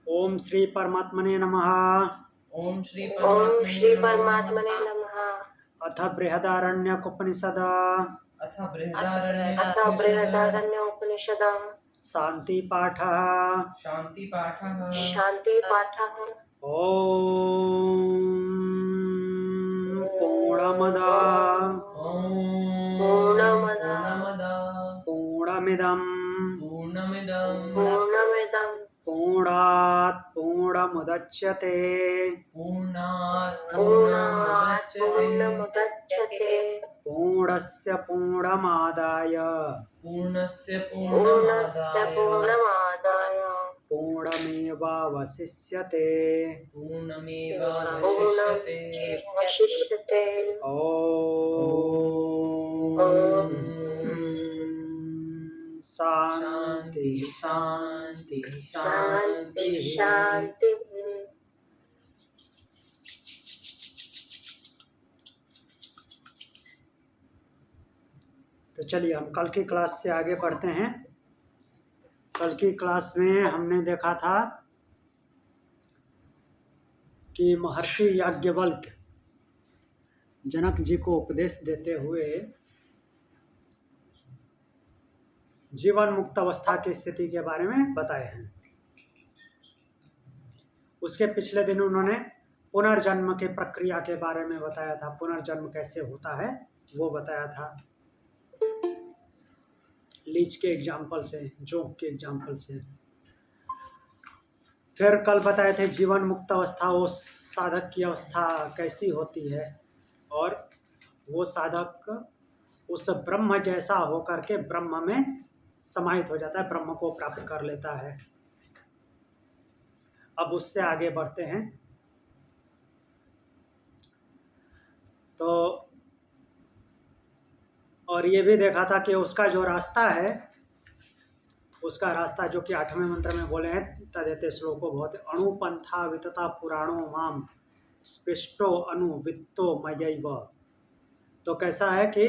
ओम श्री परमात्मने नमः। ओम श्री ओम श्री परमात्मने परमात्मने नमः। अथ बृहदारण्यकोपनिषद अथ अथ बृहदारण्यकोपनिषदः शांति पाठः। शांति पाठः। शांति पाठः। ओम पूर्णमदः पूर्णमिदं पूर्णमिदं पूर्णात् पूर्णमुदच्यते पूर्णात् पूर्णमुदच्यते पूर्णस्य पूर्णमादाय पूर्णस्य पूर्णमादाय पूर्णमेवावशिष्यते। पूर्णमेवावशिष्यते। पूर्णमेवावशिष्यते। ओम शांति शांति शांति शांति। शांति। तो चलिए हम कल की क्लास से आगे बढ़ते हैं। कल की क्लास में हमने देखा था कि महर्षि याज्ञवल्क्य जनक जी को उपदेश देते हुए जीवन मुक्त अवस्था की स्थिति के बारे में बताए हैं। उसके पिछले दिन उन्होंने पुनर्जन्म के प्रक्रिया के बारे में बताया था। पुनर्जन्म कैसे होता है वो बताया था, लीच के एग्जाम्पल से, जोक के एग्जाम्पल से। फिर कल बताए थे जीवन मुक्त अवस्था, वो साधक की अवस्था कैसी होती है और वो साधक उस ब्रह्म जैसा होकर के ब्रह्म में समाहित हो जाता है, ब्रह्म को प्राप्त कर लेता है। अब उससे आगे बढ़ते हैं। तो और ये भी देखा था कि उसका जो रास्ता है, उसका रास्ता जो कि 8वें मंत्र में बोले हैं, तदेते श्लोको बहुत अणुपंथा वितता पुराणो माम स्पृष्टो अनुवित्तो मयैव। तो कैसा है कि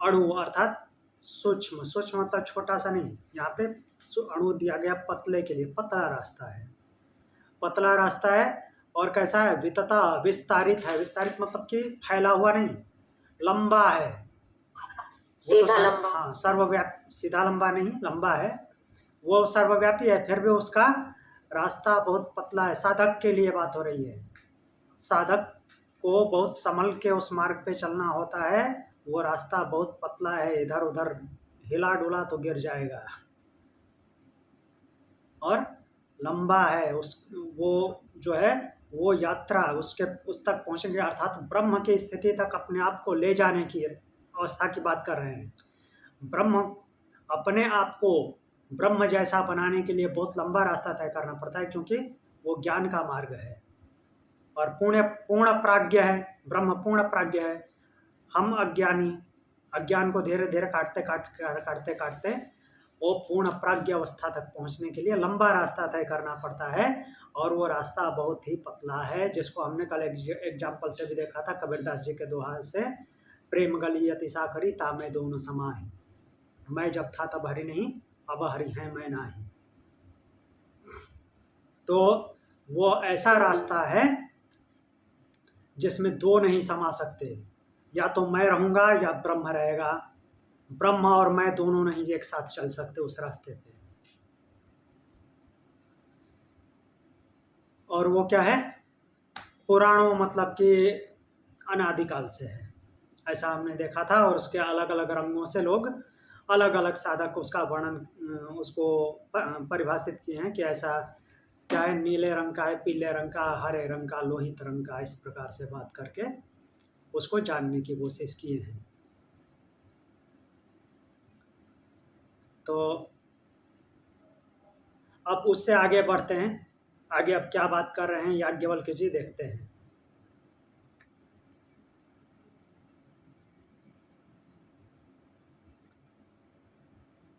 अणु अर्थात सूक्ष्म, सूक्ष्म मतलब छोटा सा नहीं, यहाँ पे अणु दिया गया पतले के लिए, पतला रास्ता है, पतला रास्ता है। और कैसा है, वितता विस्तारित है, विस्तारित मतलब कि फैला हुआ नहीं, लंबा है, सीधा लंबा। हाँ सर्वव्यापी, सीधा लंबा नहीं, लंबा है, वो सर्वव्यापी है। फिर भी उसका रास्ता बहुत पतला है। साधक के लिए बात हो रही है, साधक को बहुत संभल के उस मार्ग पे चलना होता है। वो रास्ता बहुत पतला है, इधर उधर हिला डुला तो गिर जाएगा, और लंबा है। उस वो जो है वो यात्रा उसके उस तक पहुंचेंगे, अर्थात ब्रह्म की स्थिति तक अपने आप को ले जाने की अवस्था की बात कर रहे हैं। ब्रह्म, अपने आप को ब्रह्म जैसा बनाने के लिए बहुत लंबा रास्ता तय करना पड़ता है, क्योंकि वो ज्ञान का मार्ग है और पूर्ण प्राज्ञ है। ब्रह्म पूर्ण प्राज्ञ है। हम अज्ञानी, अज्ञान को धीरे धीरे काटते काटते वो पूर्ण प्राज्ञ अवस्था तक पहुंचने के लिए लंबा रास्ता तय करना पड़ता है, और वो रास्ता बहुत ही पतला है, जिसको हमने कल एग्जाम्पल से भी देखा था, कबीरदास जी के दोहा से, प्रेम गली अति साकरी तामे दोनों समाहि, मैं जब था तब हरि नहीं, अब हरि है मैं नाही। तो वो ऐसा रास्ता है जिसमें दो नहीं समा सकते, या तो मैं रहूँगा या ब्रह्म रहेगा। ब्रह्म और मैं दोनों नहीं एक साथ चल सकते उस रास्ते पे। और वो क्या है, पुराणों मतलब कि अनादिकाल से है, ऐसा हमने देखा था। और उसके अलग अलग रंगों से लोग अलग अलग साधक उसका वर्णन, उसको परिभाषित किए हैं कि ऐसा क्या है, नीले रंग का है, पीले रंग का, हरे रंग का, लोहित रंग का, इस प्रकार से बात करके उसको जानने की कोशिश किए हैं। तो अब उससे आगे बढ़ते हैं। आगे अब क्या बात कर रहे हैं याज्ञवल्क्य जी, देखते हैं।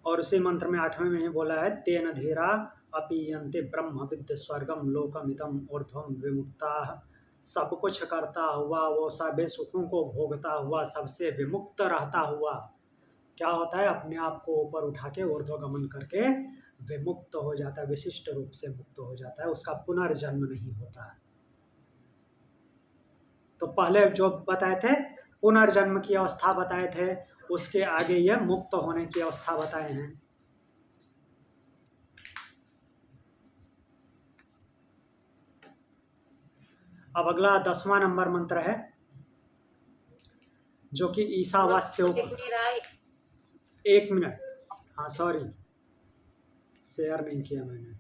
और उसी मंत्र में 8वें में ही बोला है, तेन धीरा अपीयन्ते ब्रह्म विद्य स्वर्गम लोकमिदम ऊर्ध्वम विमुक्ता। सब कुछ करता हुआ, वो सभी सुखों को भोगता हुआ, सबसे विमुक्त रहता हुआ क्या होता है, अपने आप को ऊपर उठा के ऊर्ध्वगमन करके विमुक्त हो जाता है, विशिष्ट रूप से मुक्त हो जाता है, उसका पुनर्जन्म नहीं होता। तो पहले जो बताए थे पुनर्जन्म की अवस्था बताए थे, उसके आगे ये मुक्त होने की अवस्था बताए हैं। अब अगला 10वां नंबर मंत्र है, जो कि ईशावास्य। एक मिनट, हाँ सॉरी, शेयर नहीं किया मैंने।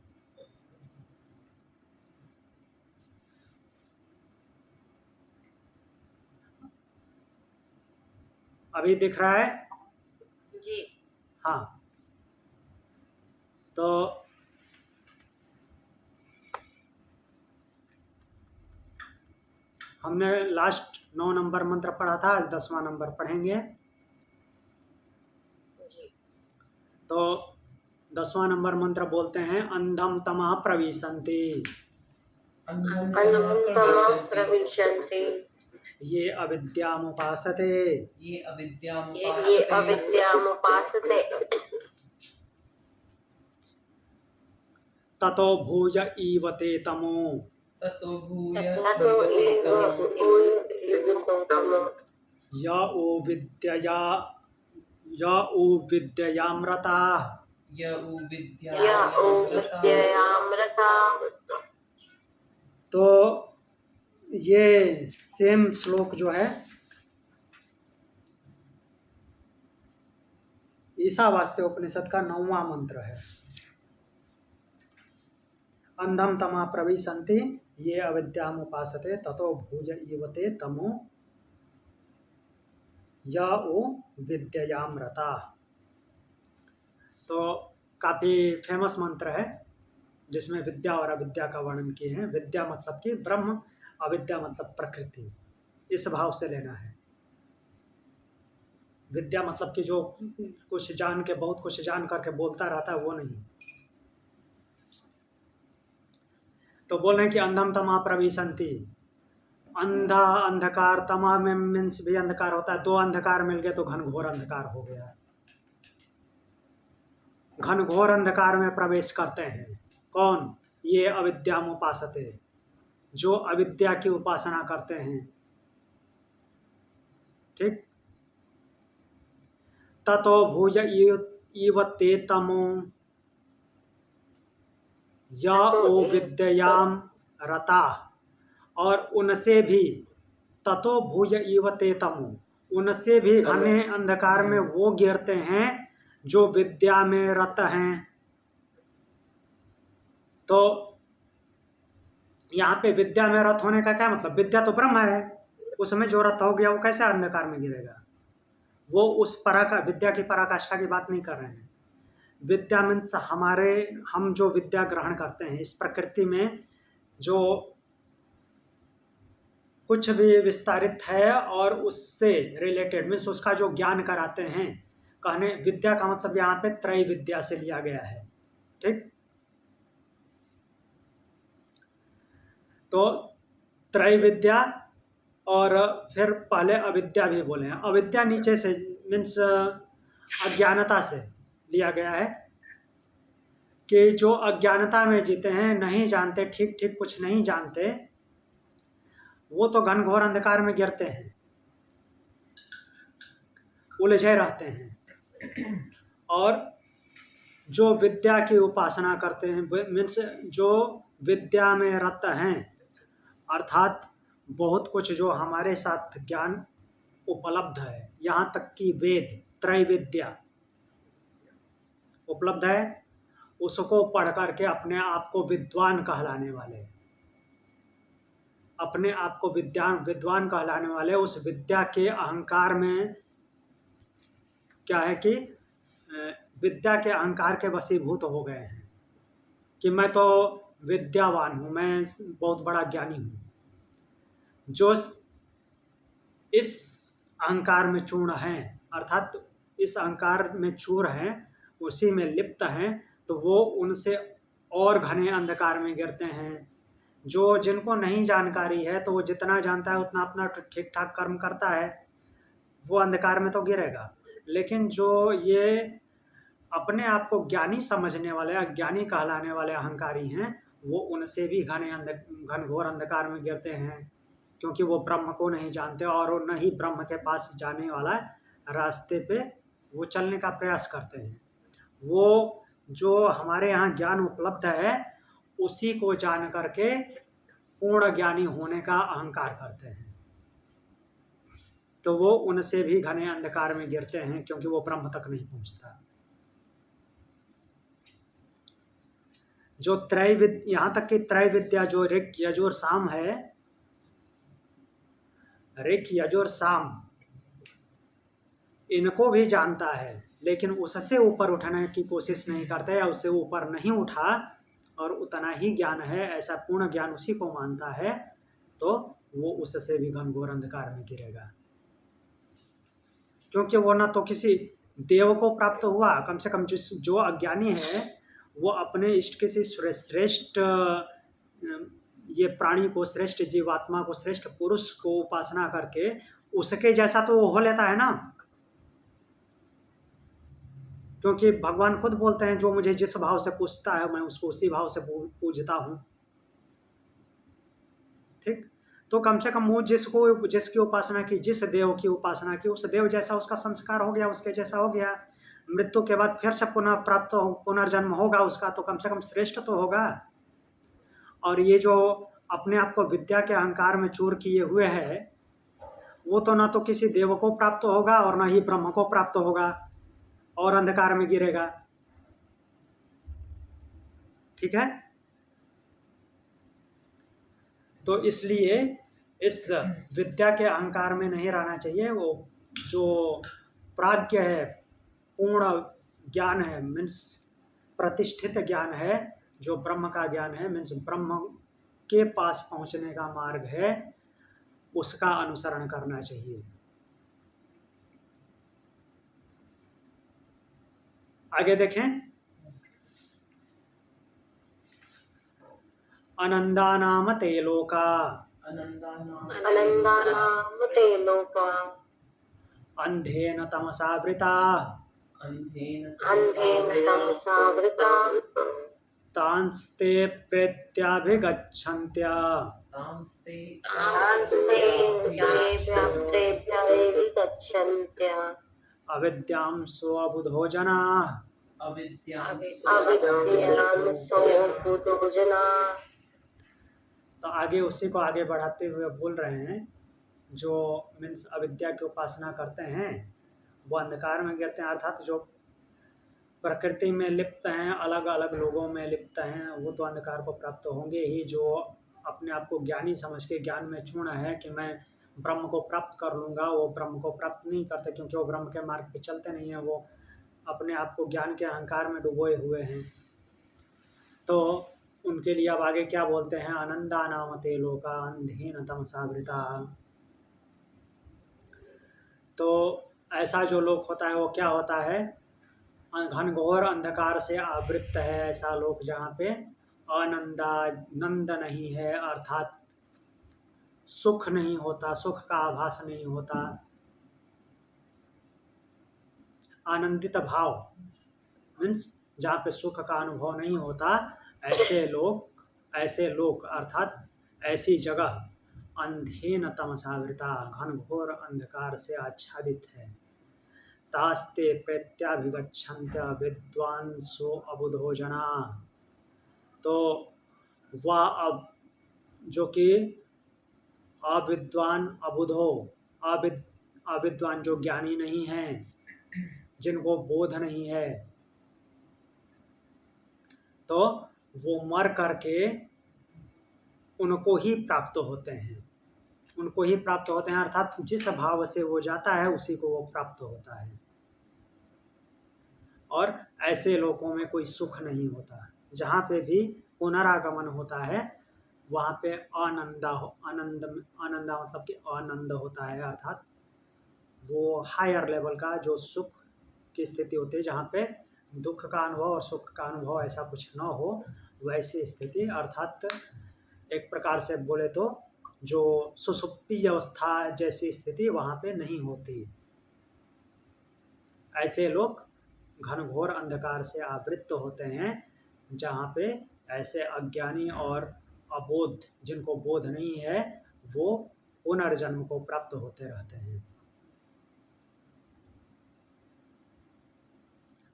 अभी दिख रहा है जी। हाँ। तो हमने लास्ट 9 नंबर मंत्र पढ़ा था, आज 10वां नंबर पढ़ेंगे। जी। तो 10वां नंबर मंत्र बोलते हैं, अंधम तमः प्रविशन्ति, अंधं तमः प्रविशन्ति, प्रविशन्ति, ये अविद्यामुपासते, ये ये अविद्यामुपासते, अविद्यामुपासते, ततो भूय ईवते तमो, ततो भूय ततो ईवते तमो, य ओ विद्यया विद्ययामृताः, य उ या ओ विद्यायामृता। विद्यायामृता। तो ये सेम श्लोक जो है ईशावास्य उपनिषद का 9वां मंत्र है। अंधम तमा प्रविशन्ति, ये अविद्यामुपासते, ततो भूय ईवते तमो, या ओ विद्ययामृता। तो काफ़ी फेमस मंत्र है, जिसमें विद्या और अविद्या का वर्णन किए हैं। विद्या मतलब कि ब्रह्म, अविद्या मतलब प्रकृति, इस भाव से लेना है। विद्या मतलब कि जो कुछ जान के, बहुत कुछ जान करके बोलता रहता है, वो नहीं। तो बोल रहे हैं कि अंधम तमा प्रविशन्ति, अंधा अंधकार, तमा में मीन्स भी अंधकार होता है। 2 अंधकार मिल गए तो घनघोर अंधकार हो गया। घनघोर अंधकार में प्रवेश करते हैं कौन? ये अविद्यामुपासते, जो अविद्या की उपासना करते हैं। ठीक। ततो भूय ईवते तमो, या ओ विद्यायाम रता, और उनसे भी, ततो भूय ईवते तमो, उनसे भी घने अंधकार में वो गिरते हैं जो विद्या में रत हैं। तो यहाँ पे विद्या में रत होने का क्या मतलब? विद्या तो ब्रह्म है, उसमें जो रत हो गया वो कैसे अंधकार में गिरेगा? वो उस विद्या की पराकाष्ठा की बात नहीं कर रहे हैं। विद्या मीन्स हम जो विद्या ग्रहण करते हैं इस प्रकृति में, जो कुछ भी विस्तारित है और उससे रिलेटेड मीन्स उसका जो ज्ञान कराते हैं। कहने विद्या का मतलब यहाँ पे त्रय विद्या से लिया गया है। ठीक। तो त्रय विद्या, और फिर पहले अविद्या भी बोले हैं। अविद्या नीचे से मीन्स अज्ञानता से लिया गया है, कि जो अज्ञानता में जीते हैं, नहीं जानते, ठीक ठीक कुछ नहीं जानते, वो तो घनघोर अंधकार में गिरते हैं, उलझे रहते हैं। और जो विद्या की उपासना करते हैं, मीन्स जो विद्या में रत हैं, अर्थात बहुत कुछ जो हमारे साथ ज्ञान उपलब्ध है, यहाँ तक कि वेद, त्रय विद्या उपलब्ध है, उसको पढ़ करके अपने आप को विद्वान कहलाने वाले, अपने आप को विद्वान कहलाने वाले, उस विद्या के अहंकार में क्या है कि विद्या के अहंकार के वशीभूत हो गए हैं, कि मैं तो विद्यावान हूँ, मैं बहुत बड़ा ज्ञानी हूँ। जो इस अहंकार में चूर्ण हैं, अर्थात इस अहंकार में चूर हैं, उसी में लिप्त हैं, तो वो उनसे और घने अंधकार में गिरते हैं। जो जिनको नहीं जानकारी है, तो वो जितना जानता है उतना अपना ठीक ठाक कर्म करता है, वो अंधकार में तो गिरेगा। लेकिन जो ये अपने आप को ज्ञानी समझने वाले, अज्ञानी कहलाने वाले अहंकारी हैं, वो उनसे भी घनघोर अंधकार में गिरते हैं, क्योंकि वो ब्रह्म को नहीं जानते और न ही ब्रह्म के पास जाने वाला रास्ते पे वो चलने का प्रयास करते हैं। वो जो हमारे यहाँ ज्ञान उपलब्ध है उसी को जान करके पूर्ण ज्ञानी होने का अहंकार करते हैं, तो वो उनसे भी घने अंधकार में गिरते हैं, क्योंकि वो ब्रह्म तक नहीं पहुंचता। जो यहाँ तक कि त्रय विद्या जो ऋक यजुर साम है, ऋक यजुर साम इनको भी जानता है, लेकिन उससे ऊपर उठने की कोशिश नहीं करता या उससे ऊपर नहीं उठा और उतना ही ज्ञान है, ऐसा पूर्ण ज्ञान उसी को मानता है, तो वो उससे भी घनघोर अंधकार में गिरेगा। क्योंकि वो ना तो किसी देव को प्राप्त हुआ, कम से कम जो अज्ञानी है वो अपने इष्ट किसी श्रेष्ठ ये प्राणी को, श्रेष्ठ जीवात्मा को, श्रेष्ठ पुरुष को उपासना करके उसके जैसा तो वो हो लेता है ना। क्योंकि भगवान खुद बोलते हैं, जो मुझे जिस भाव से पूछता है मैं उसको उसी भाव से पूजता हूँ। ठीक, तो कम से कम वो जिसकी उपासना की, जिस देव की उपासना की, उस देव जैसा उसका संस्कार हो गया, उसके जैसा हो गया, मृत्यु के बाद फिर से पुनर्जन्म होगा उसका, तो कम से कम श्रेष्ठ तो होगा। और ये जो अपने आप को विद्या के अहंकार में चूर किए हुए है, वो तो ना तो किसी देव को प्राप्त होगा और ना ही ब्रह्म को प्राप्त होगा और अंधकार में गिरेगा। ठीक है, तो इसलिए इस विद्या के अहंकार में नहीं रहना चाहिए। वो जो प्राज्ञ है, पूर्ण ज्ञान है, मीन्स प्रतिष्ठित ज्ञान है, जो ब्रह्म का ज्ञान है, मीन्स ब्रह्म के पास पहुंचने का मार्ग है, उसका अनुसरण करना चाहिए। आगे देखें, अनंदानाम ते लोका, अनंदानाम ते लोका, अंधेन तमसावृता, अंधेन तमसावृता, तांस्ते प्रेत्याभिगच्छन्त्या, तांस्ते गच्छन्त्या, अविद्यां स्वबुधो जनाः, अविद्यां सोऽबुधो जनाः। तो आगे उसी को आगे बढ़ाते हुए बोल रहे हैं, जो मीन्स अविद्या की उपासना करते हैं वो अंधकार में गिरते हैं, अर्थात जो प्रकृति में लिप्त हैं, अलग अलग लोगों में लिप्त हैं, वो तो अंधकार को प्राप्त होंगे ही। जो अपने आप को ज्ञानी समझ के ज्ञान में चूर्ण है कि मैं ब्रह्म को प्राप्त कर लूँगा, वो ब्रह्म को प्राप्त नहीं करते, क्योंकि वो ब्रह्म के मार्ग पे चलते नहीं हैं, वो अपने आप को ज्ञान के अहंकार में डुबोए हुए हैं। तो उनके लिए अब आगे क्या बोलते हैं, अनंदानाम ते लोका अंधेन तमसावृता। तो ऐसा जो लोक होता है वो क्या होता है, घनघोर अंधकार से आवृत्त है ऐसा लोक, जहाँ पे नंद नहीं है, अर्थात सुख नहीं होता, सुख का आभास नहीं होता, आनंदित भाव मीन्स जहाँ पे सुख का अनुभव नहीं होता, ऐसे लोग अर्थात ऐसी जगह अंधेन तमसावृता, घनघोर अंधकार से आच्छादित है। तास्ते प्रत्याभिगच्छन्त्य विद्वांसो अबुधो जना, तो वह अब जो कि अविद्वान, अविद्वान जो ज्ञानी नहीं है, जिनको बोध नहीं है, तो वो मर करके उनको ही प्राप्त होते हैं, उनको ही प्राप्त होते हैं, अर्थात जिस भाव से वो जाता है उसी को वो प्राप्त होता है। और ऐसे लोगों में कोई सुख नहीं होता, जहाँ पे भी पुनरागमन होता है वहाँ पे आनंदा मतलब कि आनंद होता है, अर्थात वो हायर लेवल का जो सुख की स्थिति होती है, जहाँ पे दुख का अनुभव और सुख का अनुभव ऐसा कुछ न हो, वैसी स्थिति, अर्थात एक प्रकार से बोले तो जो सुषुप्ति अवस्था जैसी स्थिति वहाँ पे नहीं होती। ऐसे लोग घनघोर अंधकार से आवृत्त होते हैं, जहाँ पे ऐसे अज्ञानी और अबोध, जिनको बोध नहीं है, वो पुनर्जन्म को प्राप्त होते रहते हैं।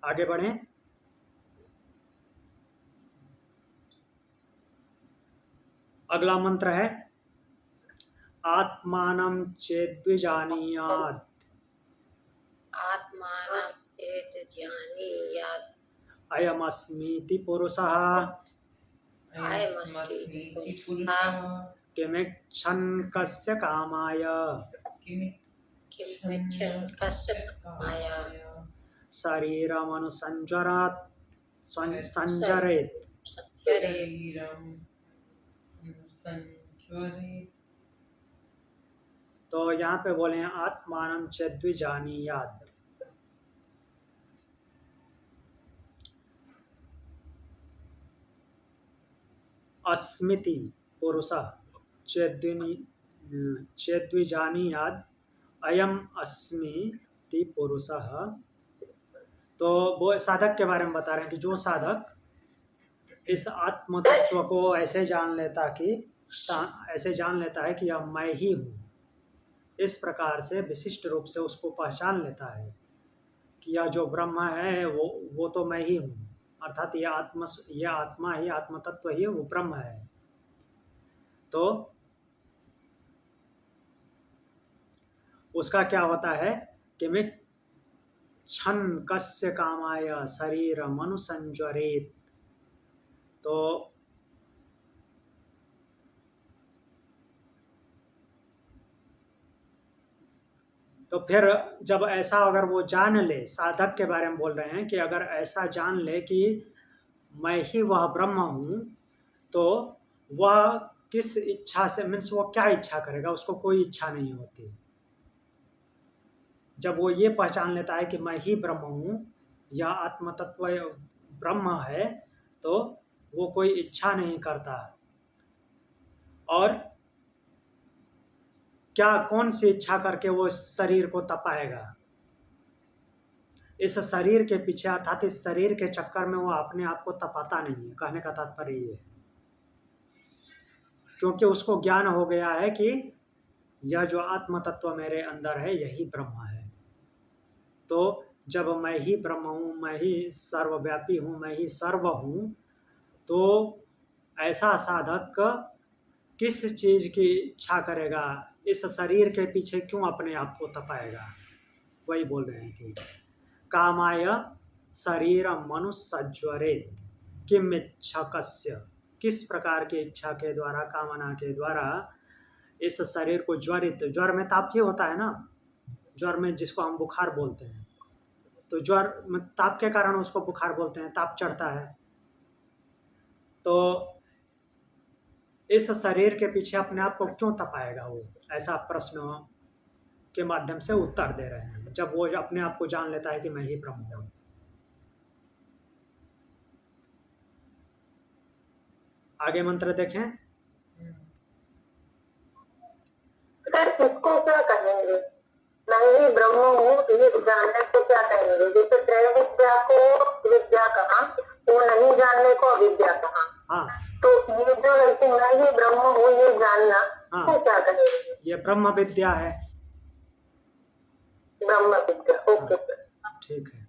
आगे बढ़ें। अगला मंत्र है आत्मानं चेद्विजानीयात्। आत्मानं चेद्विजानीयात्। अयमस्मीति पुरुषः अयमस्मीति पुरुषः किमिच्छन् कस्य कामाय किमिच्छन् कस्य कामाय शरीरमनुसञ्जरेत् शरीरं संज्वरेत्। तो यहाँ पे बोले हैं आत्मानं चेद्विजानीयात्। अस्मिति पुरुषः चेद्विजानीयात् अयम अस्मिति पुरुषः। तो वो साधक के बारे में बता रहे हैं कि जो साधक इस आत्म तत्व को ऐसे जान लेता है कि यह मैं ही हूँ, इस प्रकार से विशिष्ट रूप से उसको पहचान लेता है कि यह जो ब्रह्म है वो तो मैं ही हूँ, अर्थात यह आत्मा ही, आत्म तत्व ही वो ब्रह्म है। तो उसका क्या होता है कि मैं क्षण कस्य कामाय शरीरम अनुसंज्वरेत्। तो फिर जब ऐसा अगर वो जान ले, साधक के बारे में बोल रहे हैं कि अगर ऐसा जान ले कि मैं ही वह ब्रह्म हूँ, तो वह किस इच्छा से, मीन्स वो क्या इच्छा करेगा, उसको कोई इच्छा नहीं होती। जब वो ये पहचान लेता है कि मैं ही ब्रह्म हूँ, यह आत्म तत्व ब्रह्म है, तो वो कोई इच्छा नहीं करता। और क्या कौन सी इच्छा करके वो शरीर को तपाएगा? इस शरीर के पीछे, अर्थात इस शरीर के चक्कर में वो अपने आप को तपाता नहीं है। कहने का तात्पर्य ये है, क्योंकि उसको ज्ञान हो गया है कि यह जो आत्म तत्व मेरे अंदर है यही ब्रह्म है। तो जब मैं ही ब्रह्म हूँ, मैं ही सर्वव्यापी हूँ, मैं ही सर्व हूँ, तो ऐसा साधक किस चीज की इच्छा करेगा? इस शरीर के पीछे क्यों अपने आप को तपाएगा? वही बोल रहे हैं कि कामाय शरीरम मनुसज्वरेत् किम इच्छकस्य, किस प्रकार की इच्छा के द्वारा, कामना के द्वारा इस शरीर को ज्वरित, ज्वर में ताप ही होता है ना, ज्वर में जिसको हम बुखार बोलते हैं, तो ज्वर में ताप के कारण उसको बुखार बोलते हैं, ताप चढ़ता है। तो इस शरीर के पीछे अपने आप को क्यों तपाएगा वो? ऐसा प्रश्न के माध्यम से उत्तर दे रहे हैं, जब वो अपने आप को जान लेता है कि मैं ही ब्रह्म हूँ। आगे मंत्र देखें। सर इसको क्या कहेंगे? मैं ही ब्रह्म हूँ ये जानने को क्या कहेंगे? जैसे त्रय विद्या को विद्या कहा, वो नहीं जानने को अविद्या कहा। हाँ, तो ये जो ऐसे मैं ही ब्रह्म हूँ ये जानना, हाँ, तो क्या कहेंगे? ये ब्रह्म विद्या है। ब्रह्म विद्या, ओके सर, ठीक है।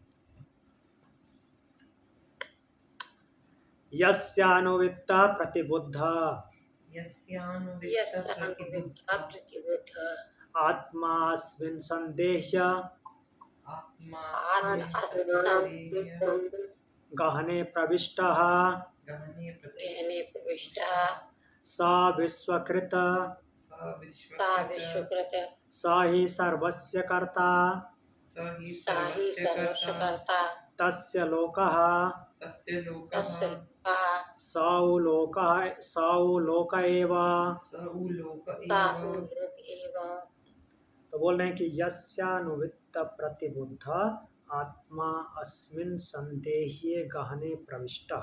यस्यानुवित्ता प्रतिबुद्ध यस्यानुवित्ता प्रतिबुद्ध आत्मास्मिन् संदेह्य गहने प्रविष्टः गहने प्रविष्टः स विश्वकृत विश्वकृत स हि सर्वस्य कर्ता सा ही सर्वस्य कर्ता तस्य लोकः तस्य सौ लोक एव। लोक एव। तो बोल रहे हैं कि यस्यानुवित्त प्रतिबुद्ध आत्मा अस्मिन् संदेह्ये गहने प्रविष्टः।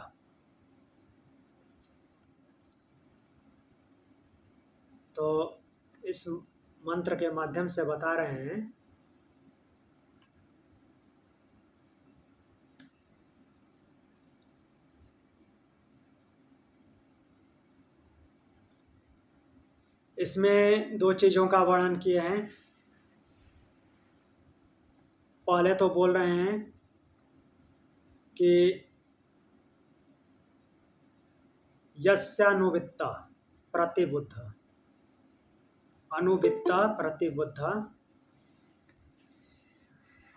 तो इस मंत्र के माध्यम से बता रहे हैं इसमें दो चीज़ों का वर्णन किए हैं। पहले तो बोल रहे हैं कि यस्यानुवित्त प्रतिबुद्ध, अनुवित्त प्रतिबुद्ध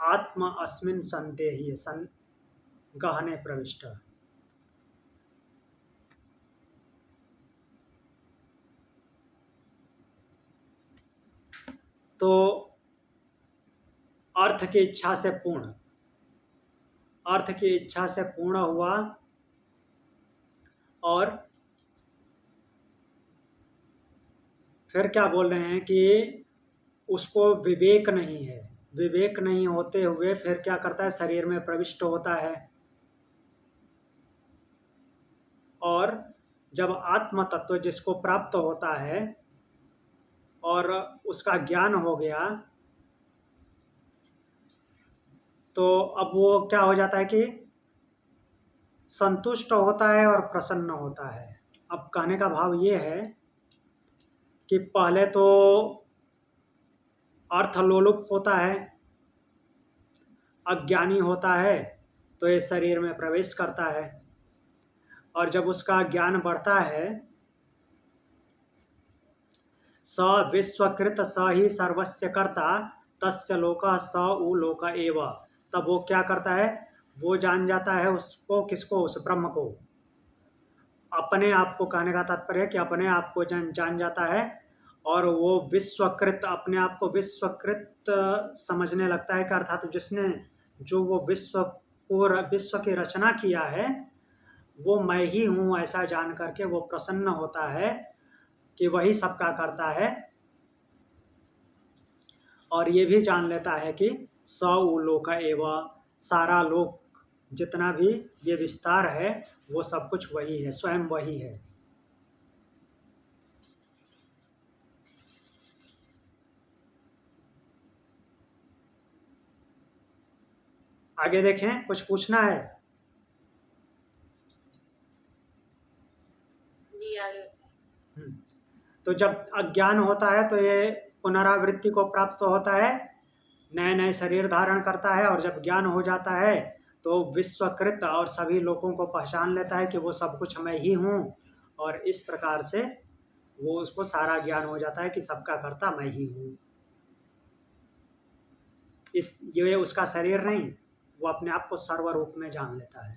आत्मा अस्मिन् संदेहि सन गहने प्रविष्ट। तो अर्थ की इच्छा से पूर्ण, अर्थ की इच्छा से पूर्ण हुआ, और फिर क्या बोल रहे हैं कि उसको विवेक नहीं है, विवेक नहीं होते हुए फिर क्या करता है, शरीर में प्रविष्ट होता है। और जब आत्म तत्व जिसको प्राप्त होता है और उसका ज्ञान हो गया, तो अब वो क्या हो जाता है कि संतुष्ट होता है और प्रसन्न होता है। अब कहने का भाव ये है कि पहले तो अर्थलोलुप होता है, अज्ञानी होता है, तो ये शरीर में प्रवेश करता है, और जब उसका ज्ञान बढ़ता है, स विश्वकृत स ही सर्वस्य कर्ता तस्य लोकः स उ लोक एव, तब वो क्या करता है, वो जान जाता है उसको, किसको, उस ब्रह्म को, अपने आप को। कहने का तात्पर्य है कि अपने आप को जान जाता है, और वो विश्वकृत, अपने आप को विश्वकृत समझने लगता है कि अर्थात जिसने, जो वो विश्व की रचना किया है, वो मैं ही हूँ ऐसा जान करके वो प्रसन्न होता है कि वही सबका करता है, और ये भी जान लेता है कि स उ लोक एव, सारा लोक जितना भी ये विस्तार है वो सब कुछ वही है, स्वयं वही है। आगे देखें, कुछ पूछना है? जी आगे। तो जब अज्ञान होता है तो ये पुनरावृत्ति को प्राप्त होता है, नए नए शरीर धारण करता है, और जब ज्ञान हो जाता है तो विश्वकृत और सभी लोगों को पहचान लेता है कि वो सब कुछ मैं ही हूँ, और इस प्रकार से वो, उसको सारा ज्ञान हो जाता है कि सबका कर्ता मैं ही हूँ। ये उसका शरीर नहीं, वो अपने आप को सर्वरूप में जान लेता है।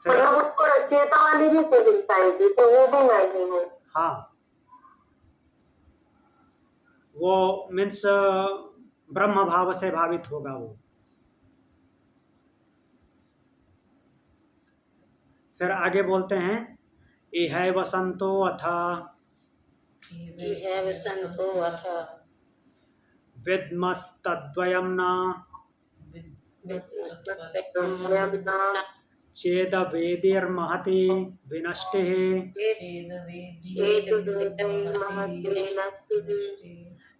मतलब उसको रचयिता वाली भी फीलिंग आएगी, तो वो भी मैं ही हूँ। हाँ, वो मीन्स ब्रह्म भाव से भावित होगा वो। फिर आगे बोलते हैं, इह वसंतो अथ इह वसंतो अथ विद्मस्तद्वयं न विद्मस्तद्वयं चेदवेदिर्महति विनष्टिः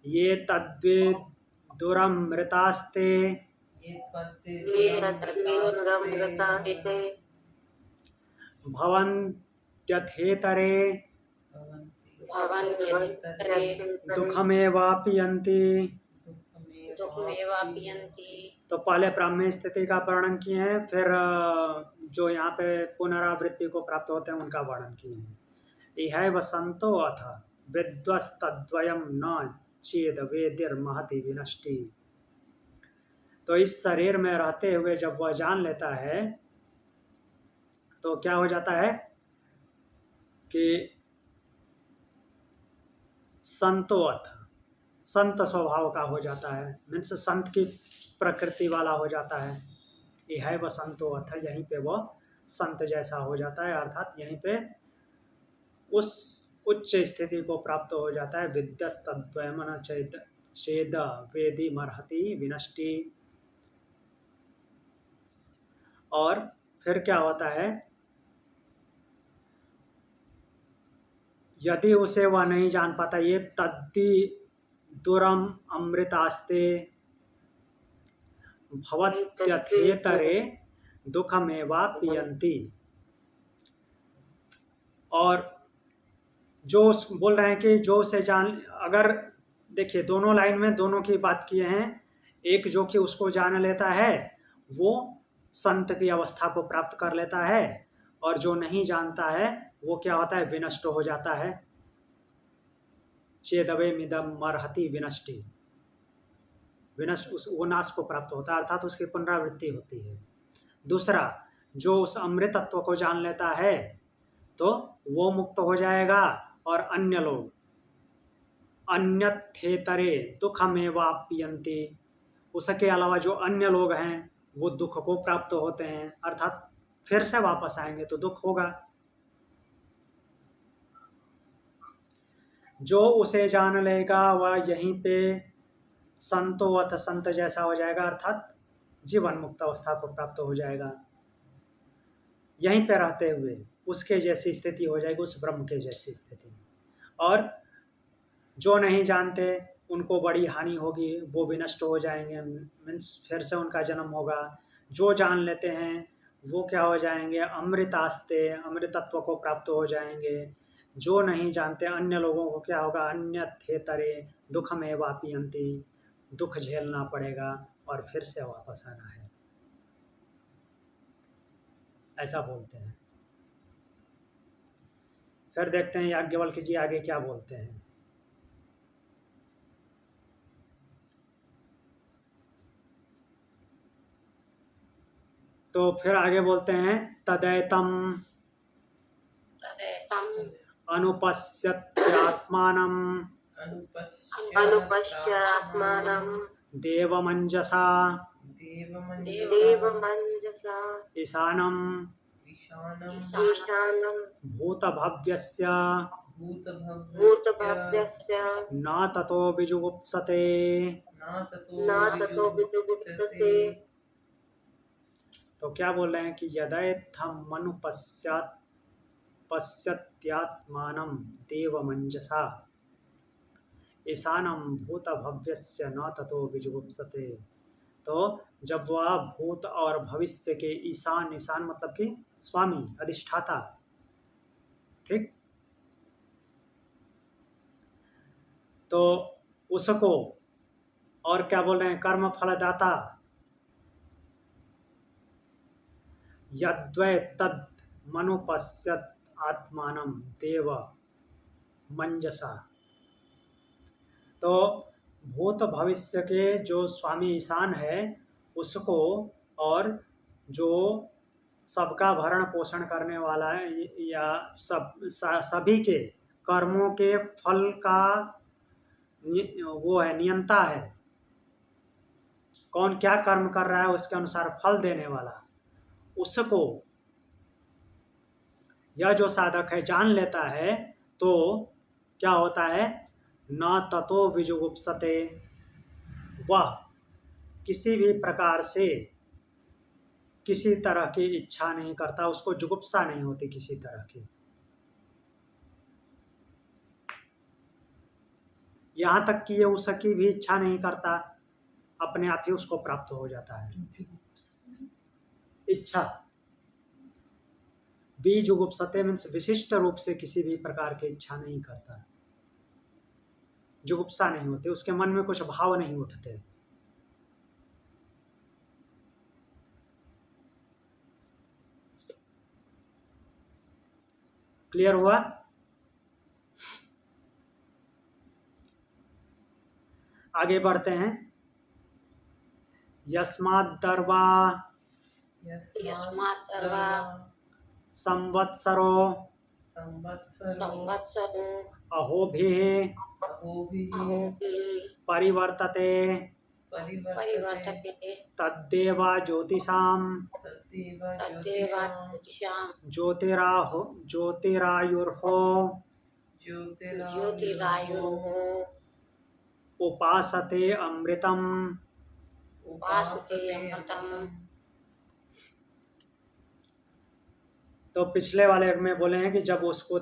ये तद्विदुरमृतास्ते भवन्त्यथेतरे दुःखमेवापि तो पहले ब्राह्मी स्थिति का वर्णन किए हैं, फिर जो यहाँ पे पुनरावृत्ति को प्राप्त होते हैं उनका वर्णन किए हैं। इह वसंतो अथ विद्वस्तद्वयं न चेद वेदिर्महति विनष्टि। तो इस शरीर में रहते हुए जब वह जान लेता है तो क्या हो जाता है कि संतो अथ, संत स्वभाव का हो जाता है, मीन्स संत की प्रकृति वाला हो जाता है। यह वसंतो अथ, यहीं पे वह संत जैसा हो जाता है, अर्थात यहीं पे उस उच्च स्थिति को प्राप्त हो जाता है। विद्यस्तद्वयं चेद वेदिर्महति विनष्टि। और फिर क्या होता है, यदि उसे वह नहीं जान पाता, ये तद्विदुरम अमृतास्ते भवत्यथेतरे दुःखमेवापि। और बोल रहे हैं कि जो उसे जान, अगर देखिए दोनों लाइन में दोनों की बात किए हैं। एक जो कि उसको जान लेता है वो संत की अवस्था को प्राप्त कर लेता है, और जो नहीं जानता है वो क्या होता है, विनष्ट हो जाता है। चेदवे मिदम मरहति विनष्टि, विनष्ट वो नाश को प्राप्त होता है, अर्थात उसकी पुनरावृत्ति होती है। दूसरा, जो उस अमृत तत्व को जान लेता है तो वो मुक्त हो जाएगा, और अन्य लोग अन्यथेतरे दुखमेवाप्यन्ति, उसके अलावा जो अन्य लोग हैं वो दुख को प्राप्त होते हैं, अर्थात फिर से वापस आएंगे तो दुख होगा। जो उसे जान लेगा वह यहीं पे संतोवत संत जैसा हो जाएगा, अर्थात जीवन मुक्त अवस्था को प्राप्त हो जाएगा। यहीं पे रहते हुए उसके जैसी स्थिति हो जाएगी, उस ब्रह्म के जैसी स्थिति। और जो नहीं जानते उनको बड़ी हानि होगी, वो विनष्ट हो जाएंगे, मीन्स फिर से उनका जन्म होगा। जो जान लेते हैं वो क्या हो जाएंगे, अमृतास्ते, अमृतत्व को प्राप्त हो जाएंगे। जो नहीं जानते अन्य लोगों को क्या होगा, अन्यथेतरे दुखमें वापियन्ति, दुख झेलना पड़ेगा और फिर से वापस आना है, ऐसा बोलते हैं। फिर देखते हैं याज्ञवल्क्य जी आगे क्या बोलते हैं। तो फिर आगे बोलते हैं, तदैतम अनुपश्यत्यात्मानं अनुपश्यात्मानं देवमंजसा देवमंजसा ईशानं ईशानं भूतभव्यस्य भूतभव्यस्य न ततो विजुगुप्सते। न ततो विजुगुप्सते। तो क्या बोल रहे हैं कि यदैथम पश्यत्यात्मानं देवमंजसा ईशानं भूतभव्यस्य न ततो विजुगुप्सते। तो जब वह भूत और भविष्य के ईशान, ईशान मतलब कि स्वामी, अधिष्ठाता, ठीक, तो उसको, और क्या बोल रहे हैं, कर्म फलदाता, यद्वै तद मनुपश्यत आत्मानं देव मंजसा। तो भूत भविष्य के जो स्वामी ईशान है उसको, और जो सबका भरण पोषण करने वाला है, या सभी के कर्मों के फल का वो है, नियंता है, कौन क्या कर्म कर रहा है उसके अनुसार फल देने वाला, उसको यह जो साधक है जान लेता है तो क्या होता है, न ततो विजुगुप्सते, वह किसी भी प्रकार से किसी तरह की इच्छा नहीं करता, उसको जुगुप्सा नहीं होती किसी तरह की। यहाँ तक कि ये उसकी भी इच्छा नहीं करता, अपने आप ही उसको प्राप्त हो जाता है। इच्छा विजुगुप्सते मीन्स विशिष्ट रूप से किसी भी प्रकार की इच्छा नहीं करता, जुगुप्सा नहीं होती, उसके मन में कुछ भाव नहीं उठते। क्लियर हुआ? आगे बढ़ते हैं। यस्माद्दर्वा संवत्सरो अहोभिः परिवर्तते तद्देवा ज्योतिषां ज्योतिरायुर्हो उपासते अमृतम्। तो पिछले वाले में बोले हैं कि जब उसको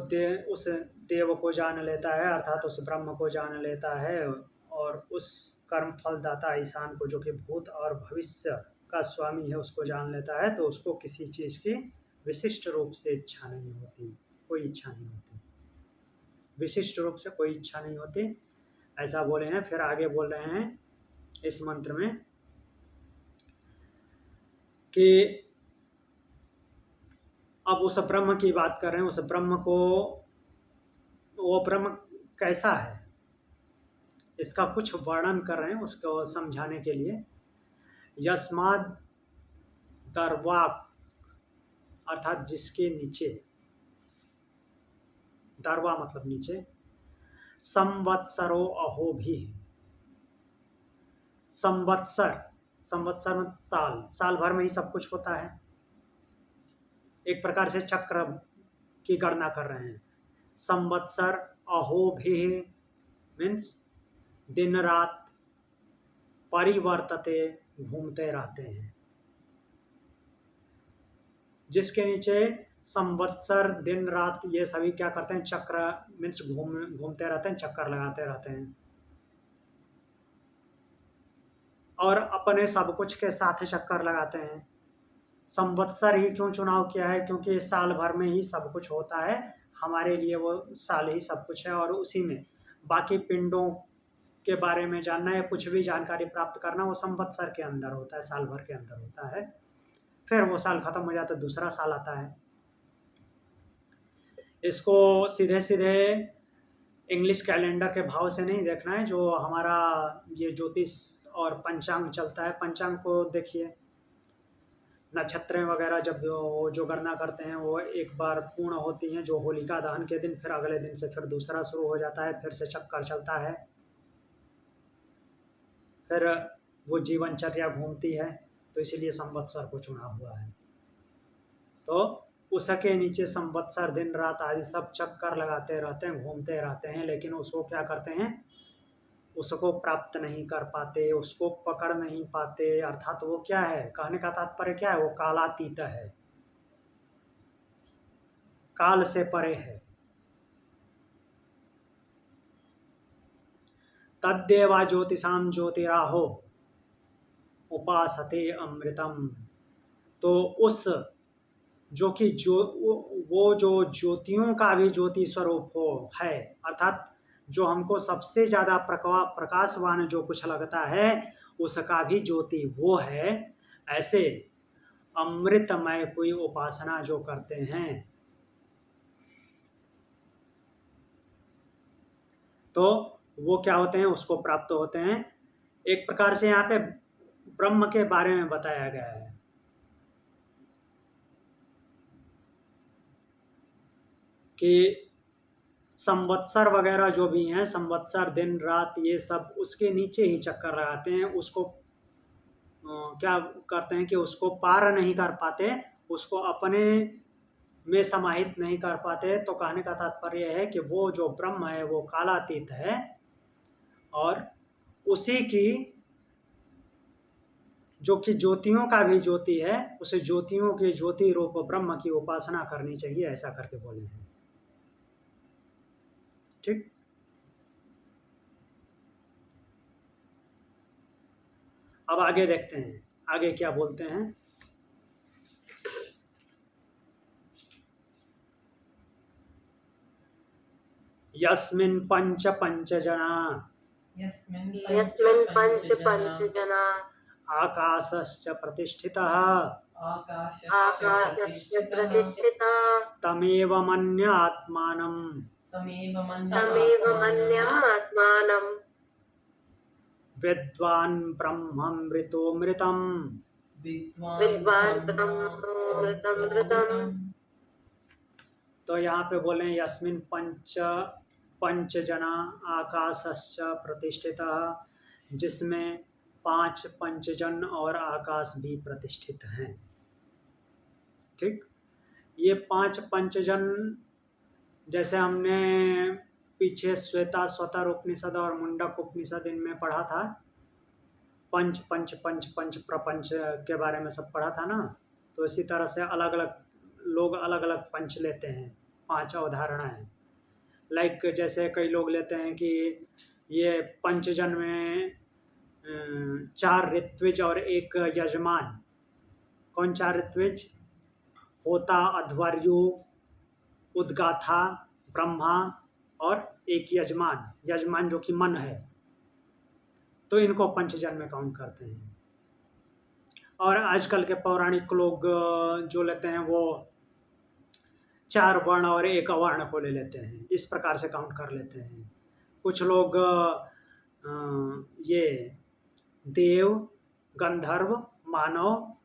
उस देव को जान लेता है, अर्थात उस ब्रह्म को जान लेता है, और उस कर्म फलदाता ईशान को, जो कि भूत और भविष्य का स्वामी है, उसको जान लेता है, तो उसको किसी चीज़ की विशिष्ट रूप से इच्छा नहीं होती, कोई इच्छा नहीं होती। विशिष्ट रूप से कोई इच्छा नहीं होती, ऐसा बोले हैं। फिर आगे बोल रहे हैं इस मंत्र में कि अब उस ब्रह्म की बात कर रहे हैं। उस ब्रह्म को, वो ब्रह्म कैसा है इसका कुछ वर्णन कर रहे हैं उसको समझाने के लिए। यस्माद् दर्वाक अर्थात जिसके नीचे, दरवा मतलब नीचे, संवत्सरो अहो भी, संवत्सर, संवत्सर मतलब साल, साल भर में ही सब कुछ होता है। एक प्रकार से चक्र की गणना कर रहे हैं। संवत्सर अहो भी मीन्स दिन रात परिवर्तते, घूमते रहते हैं। जिसके नीचे संवत्सर दिन रात ये सभी क्या करते हैं, चक्र मीन्स घूमते रहते हैं, चक्कर लगाते रहते हैं और अपने सब कुछ के साथ चक्कर लगाते हैं। संवत्सर ही क्यों चुनाव किया है, क्योंकि साल भर में ही सब कुछ होता है, हमारे लिए वो साल ही सब कुछ है। और उसी में बाकी पिंडों के बारे में जानना या कुछ भी जानकारी प्राप्त करना वो संवत्सर के अंदर होता है, साल भर के अंदर होता है। फिर वो साल खत्म हो जाता है, दूसरा साल आता है। इसको सीधे सीधे इंग्लिश कैलेंडर के भाव से नहीं देखना है। जो हमारा ये ज्योतिष और पंचांग चलता है, पंचांग को देखिए, नक्षत्रें वगैरह जब जो गणना करते हैं वो एक बार पूर्ण होती हैं, जो होलिका दहन के दिन, फिर अगले दिन से फिर दूसरा शुरू हो जाता है, फिर से चक्कर चलता है, फिर वो जीवनचर्या घूमती है। तो इसीलिए संवत्सर को चुना हुआ है। तो उसके नीचे संवत्सर दिन रात आदि सब चक्कर लगाते रहते हैं, घूमते रहते हैं, लेकिन उसको क्या करते हैं, उसको प्राप्त नहीं कर पाते, उसको पकड़ नहीं पाते। अर्थात वो क्या है, कहने का तात्पर्य क्या है, वो कालातीत है, काल से परे है। तद्देवा ज्योतिषाम ज्योतिराहो उपासते अमृतम। तो उस जो कि वो जो ज्योतियों का भी ज्योति स्वरूप हो है, अर्थात जो हमको सबसे ज़्यादा प्रकाशवान जो कुछ लगता है उसका भी ज्योति वो है। ऐसे अमृतमय कोई उपासना जो करते हैं तो वो क्या होते हैं, उसको प्राप्त होते हैं। एक प्रकार से यहाँ पे ब्रह्म के बारे में बताया गया है कि संवत्सर वगैरह जो भी हैं, संवत्सर दिन रात ये सब उसके नीचे ही चक्कर लगाते हैं। उसको क्या करते हैं कि उसको पार नहीं कर पाते, उसको अपने में समाहित नहीं कर पाते। तो कहने का तात्पर्य है कि वो जो ब्रह्म है वो कालातीत है और उसी की जो कि ज्योतियों का भी ज्योति है, उसे ज्योतियों के ज्योति रूप ब्रह्म की उपासना करनी चाहिए, ऐसा करके बोले हैं। ठीक, अब आगे देखते हैं आगे क्या बोलते हैं। यस्मिन् पंच जना यस्मिन् पंच जना आकाशश्च प्रतिष्ठितः आकाशस्य प्रतिष्ठिता तमेव मन्यात्मानं तमेव मन्यात्मानं विद्वान् ब्रह्ममृतोऽमृतम्। विद्वान् ब्रह्ममृतमृतम्। तो यहाँ पे बोले यस्मिन् पंच जना आकाशश्च प्रतिष्ठितः, जिसमें 5 पंचजन और आकाश भी प्रतिष्ठित हैं। ठीक, ये 5 पंचजन जैसे हमने पीछे श्वेता स्वतर उपनिषद और मुंडक उपनिषद इनमें पढ़ा था, पंच पंच पंच पंच प्रपंच के बारे में सब पढ़ा था ना। तो इसी तरह से अलग अलग लोग अलग अलग पंच लेते हैं, 5 अवधारणाएं। लाइक जैसे कई लोग लेते हैं कि ये पंचजन में 4 ऋत्विज और 1 यजमान। कौन 4 ऋत्विज? होता, अध्वर्यु, उद्गाथा, ब्रह्मा और एक यजमान, यजमान जो कि मन है, तो इनको पंचजन में काउंट करते हैं। और आजकल के पौराणिक लोग जो लेते हैं वो 4 वर्ण और 1 अवर्ण को ले लेते हैं, इस प्रकार से काउंट कर लेते हैं। कुछ लोग ये देव, गंधर्व, मानव,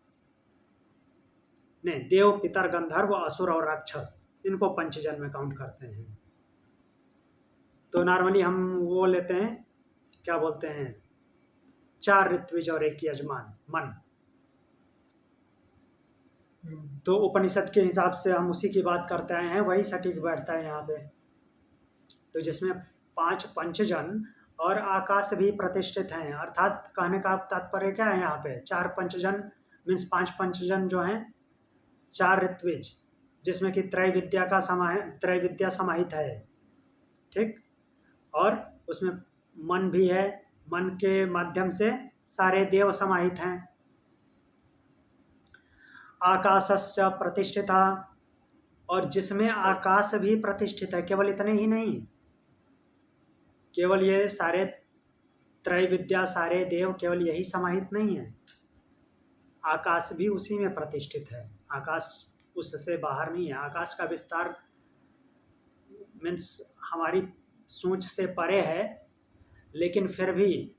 नहीं, देव, पितर, गंधर्व, असुर और राक्षस, इनको पंचजन में काउंट करते हैं। तो नॉर्मली हम वो लेते हैं, क्या बोलते हैं, 4 ऋत्विज और 1 यजमान, मन। तो उपनिषद के हिसाब से हम उसी की बात करते आए हैं, वही सटीक बैठता है यहाँ पे। तो जिसमें 5 पंचजन और आकाश भी प्रतिष्ठित हैं, अर्थात कहने का तात्पर्य क्या है यहाँ पे, 4 पंचजन मीन्स 5 पंचजन जो हैं, 4 ऋत्विज, जिसमें कि त्रैविद्या समाहित है, ठीक। और उसमें मन भी है, मन के माध्यम से सारे देव समाहित हैं। आकाशस्य प्रतिष्ठिता, और जिसमें आकाश भी प्रतिष्ठित है। केवल इतने ही नहीं, केवल ये सारे त्रैविद्या, सारे देव केवल यही समाहित नहीं है, आकाश भी उसी में प्रतिष्ठित है। आकाश उससे बाहर नहीं है। आकाश का विस्तार मीन्स हमारी सोच से परे है, लेकिन फिर भी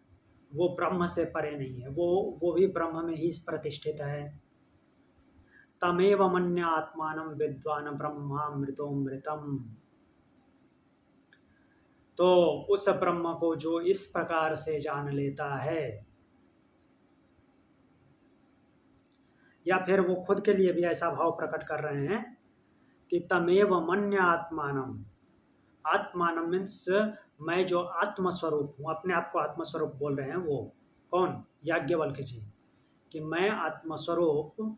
वो ब्रह्म से परे नहीं है, वो भी ब्रह्म में ही प्रतिष्ठित है। तमेव मन्यात्मानं विद्वान् ब्रह्मामृतोऽमृतम्। तो उस ब्रह्म को जो इस प्रकार से जान लेता है, या फिर वो खुद के लिए भी ऐसा भाव प्रकट कर रहे हैं कि तमेव मन्यात्मानं, आत्मानं मीन्स मैं जो आत्मस्वरूप हूँ, अपने आप को आत्मस्वरूप बोल रहे हैं। वो कौन? याज्ञवल्क्य जी, कि मैं आत्मस्वरूप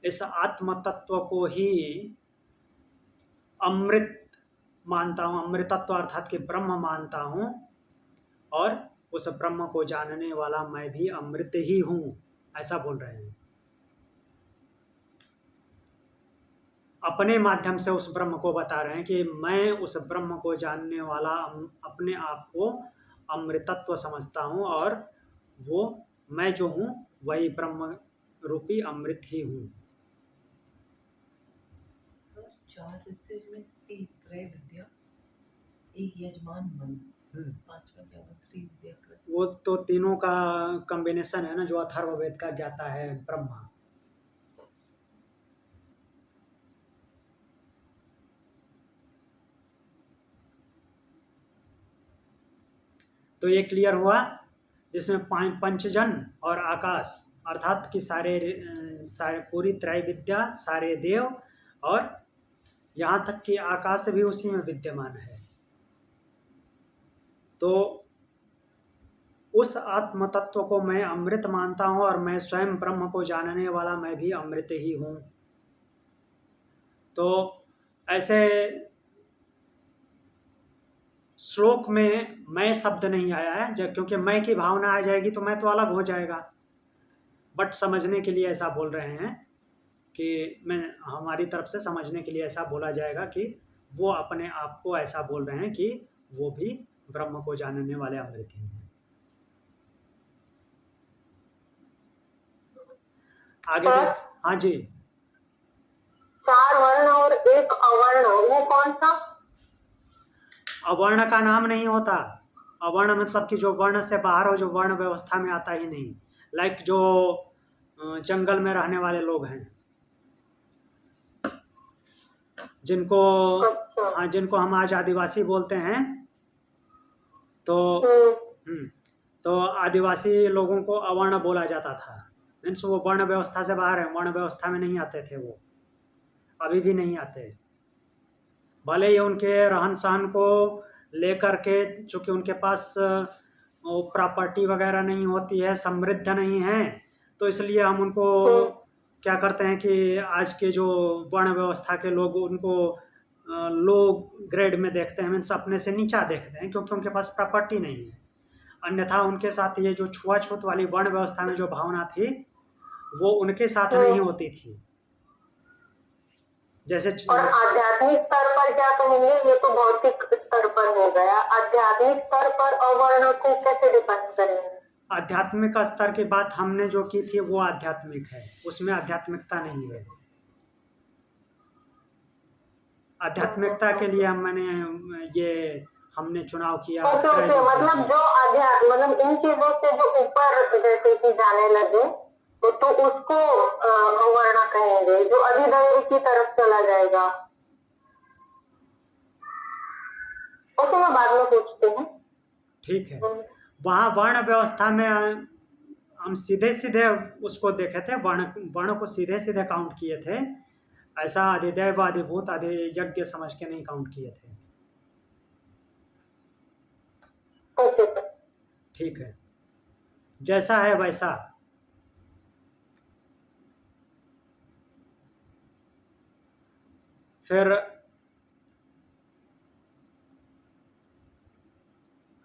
इस आत्म तत्व को ही अमृत मानता हूँ, अमृतत्व अर्थात कि ब्रह्म मानता हूँ, और उस ब्रह्म को जानने वाला मैं भी अमृत ही हूँ, ऐसा बोल रहे हैं। अपने माध्यम से उस ब्रह्म को बता रहे हैं कि मैं उस ब्रह्म को जानने वाला अपने आप को अमृतत्व समझता हूँ, और वो मैं जो हूँ वही ब्रह्म रूपी अमृत ही हूँ। 4 ऋतु में 3 त्रैविद्या, 1 यजमान, मन, 5वां क्या होगा, त्रिविद्या प्लस। वो तो तीनों का कॉम्बिनेशन है ना, जो अथर्ववेद का ज्ञाता है ब्रह्मा। तो ये क्लियर हुआ, जिसमें पंचजन और आकाश अर्थात कि सारे पूरी त्रैविद्या, सारे देव, और यहाँ तक कि आकाश भी उसी में विद्यमान है। तो उस आत्म तत्व को मैं अमृत मानता हूँ, और मैं स्वयं ब्रह्म को जानने वाला मैं भी अमृत ही हूँ। तो ऐसे श्लोक में मैं शब्द नहीं आया है, क्योंकि मैं की भावना आ जाएगी तो मैं तो अलग हो जाएगा। बट समझने के लिए ऐसा बोल रहे हैं कि हमारी तरफ से समझने के लिए ऐसा बोला जाएगा कि वो अपने आप को ऐसा बोल रहे हैं कि वो भी ब्रह्म को जानने वाले अमृत ही हैं। आगे हाँ जी। 4 वर्ण और 1 अवर्ण, वो कौन सा? अवर्ण का नाम नहीं होता। अवर्ण मतलब कि जो वर्ण से बाहर हो, जो वर्ण व्यवस्था में आता ही नहीं। लाइक जो जंगल में रहने वाले लोग हैं, जिनको हाँ, जिनको हम आज आदिवासी बोलते हैं, तो आदिवासी लोगों को अवर्ण बोला जाता था। मीन्स वो वर्ण व्यवस्था से बाहर है, वर्ण व्यवस्था में नहीं आते थे, वो अभी भी नहीं आते। भले ही उनके रहन सहन को लेकर के, चूँकि उनके पास प्रॉपर्टी वगैरह नहीं होती है, समृद्ध नहीं है, तो इसलिए हम उनको क्या करते हैं कि आज के जो वर्ण व्यवस्था के लोग उनको लो ग्रेड में देखते हैं, मीन्स अपने से नीचा देखते हैं, क्योंकि उनके पास प्रॉपर्टी नहीं है। अन्यथा उनके साथ ये जो छुआछूत वाली वर्ण व्यवस्था में जो भावना थी, वो उनके साथ नहीं होती थी। जैसे और आध्यात्मिक स्तर पर क्या कहेंगे, ये तो भौतिक स्तर पर हो गया, आध्यात्मिक स्तर पर अवर्ण को कैसे डिफाइन करेंगे? आध्यात्मिक स्तर की बात हमने जो की थी वो आध्यात्मिक है, उसमें आध्यात्मिकता नहीं है। आध्यात्मिकता के लिए हमने चुनाव किया ओके, मतलब जो आध्यात्म, मतलब इन चीजों से जो ऊपर जैसे कि जाने लगे तो उसको अवर्ण कहेंगे, जो अधिदैव की तरफ चला जाएगा। ओके, मैं बाद में पूछती हूँ। ठीक है, वहाँ वर्ण व्यवस्था में हम सीधे सीधे उसको देखे थे, वर्ण को सीधे सीधे काउंट किए थे, ऐसा अधिदैव अधिभूत अधियज्ञ समझ के नहीं काउंट किए थे। ओके सर, ठीक है, जैसा है वैसा। फिर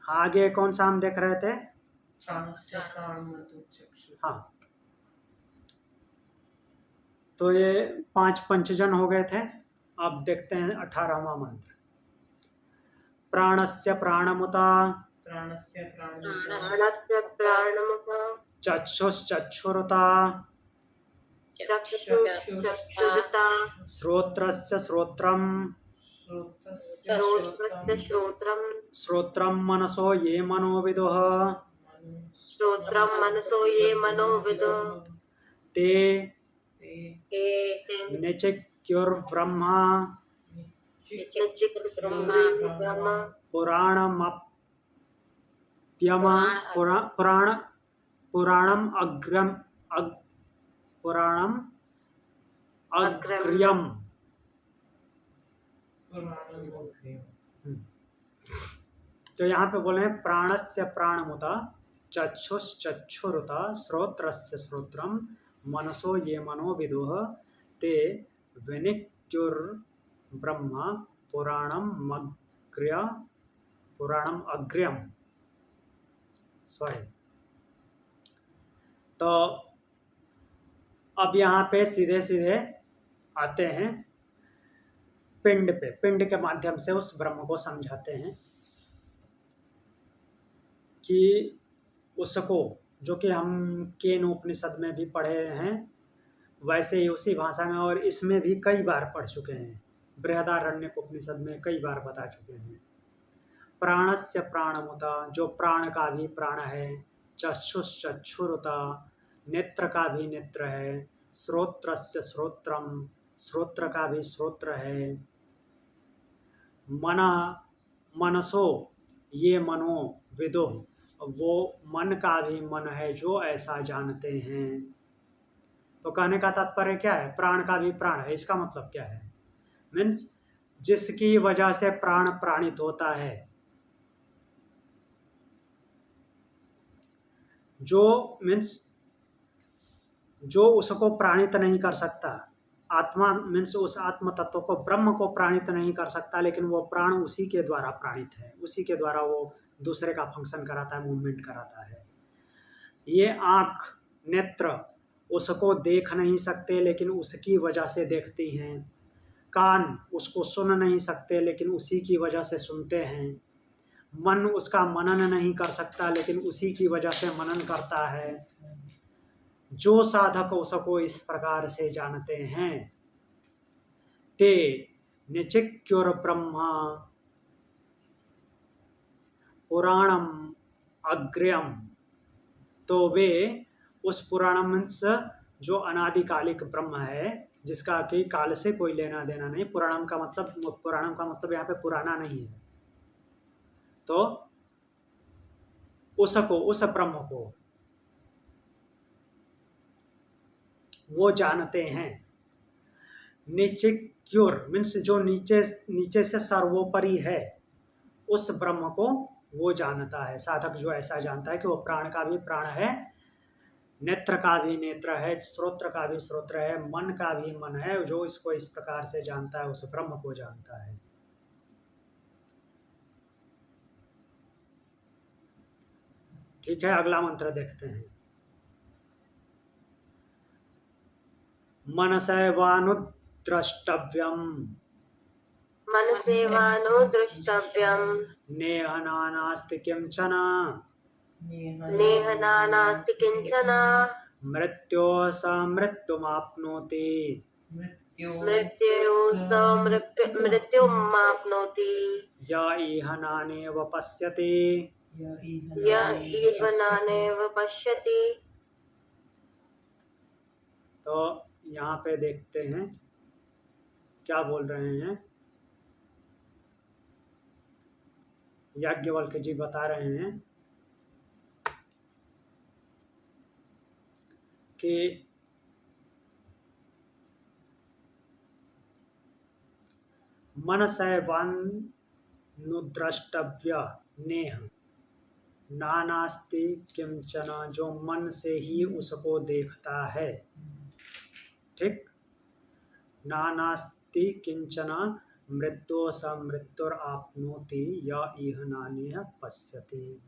आगे कौन सा हम देख रहे थे? हाँ, तो ये 5 पंचजन हो गए थे। अब देखते हैं 18वां मंत्र। प्राणस्य प्राणमुता चक्षुश्चक्षुरुता श्रोत्रस्य श्रोत्रम श्रोत्रम मनसो ये मनोविदुः ते निचिक्युर्ब्रह्मा पुराणम अग्र्यम। तो यहाँ पे बोले हैं प्राणस्य प्राणमुता चक्षुश्चक्षुरुता श्रोत्रस्य श्रोत्रम मनसो ये मनो विदुः ते विनिक्युर्ब्रह्मा पुराणम अग्र्यम। सॉरी, तो अब यहाँ पे सीधे सीधे आते हैं पिंड पे, पिंड के माध्यम से उस ब्रह्म को समझाते हैं कि उसको, जो कि हम केन उपनिषद में भी पढ़े हैं, वैसे ही उसी भाषा में और इसमें भी कई बार पढ़ चुके हैं, बृहदारण्यक उपनिषद में कई बार बता चुके हैं। प्राणस्य प्राणमुता, जो प्राण का भी प्राण है, चक्षुश्चक्षुरुता, नेत्र का भी नेत्र है, श्रोत्रस्य श्रोत्रम, श्रोत्र का भी श्रोत्र है, मनसो ये मनो विदो, वो मन का भी मन है जो ऐसा जानते हैं। तो कहने का तात्पर्य क्या है? प्राण का भी प्राण है, इसका मतलब क्या है? मीन्स जिसकी वजह से प्राण प्राणित होता है, जो उसको प्राणित नहीं कर सकता, आत्मा मीन्स उस आत्म तत्व को, ब्रह्म को प्राणित नहीं कर सकता, लेकिन वो प्राण उसी के द्वारा प्राणित है, उसी के द्वारा वो दूसरे का फंक्शन कराता है, मूवमेंट कराता है। ये आँख नेत्र उसको देख नहीं सकते लेकिन उसकी वजह से देखती हैं, कान उसको सुन नहीं सकते लेकिन उसी की वजह से सुनते हैं, मन उसका मनन नहीं कर सकता लेकिन उसी की वजह से मनन करता है। जो साधक उसको इस प्रकार से जानते हैं, ते निचिक्युर ब्रह्मा पुराणम अग्र्यम, तो वे उस पुराणम जो अनादिकालिक ब्रह्म है, जिसका कि काल से कोई लेना देना नहीं। पुराणम का मतलब यहाँ पे पुराना नहीं है। तो उसको, उस ब्रह्म को वो जानते हैं। निचिक्युर मीन्स जो नीचे से सर्वोपरि है, उस ब्रह्म को वो जानता है। साधक जो ऐसा जानता है कि वो प्राण का भी प्राण है, नेत्र का भी नेत्र है, श्रोत्र का भी श्रोत्र है, मन का भी मन है, जो इसको इस प्रकार से जानता है, उस ब्रह्म को जानता है। ठीक है, अगला मंत्र देखते हैं। मनसैवानुद्रष्टुमिच्छति द्रष्टव्यम मनसेवानुद्रष्टव्यम् नेह नानास्ति किंचन नेह नानास्ति किंचन मृत्यो स मृत्युमाप्नोति मृत्युमाप्नोति य इह नानेव पश्यति य इह नानेव पश्यति। तो यहाँ पे देखते हैं क्या बोल रहे हैं। याज्ञवल्क्य जी बता रहे हैं कि मनसैवानुद्रष्टव्य नेह नानास्ति किंचन, जो मन से ही उसको देखता है। ठीक, नानास्ति किंचन मृत्यो स मृत्युराप्नोति य इह नानेह पश्यति।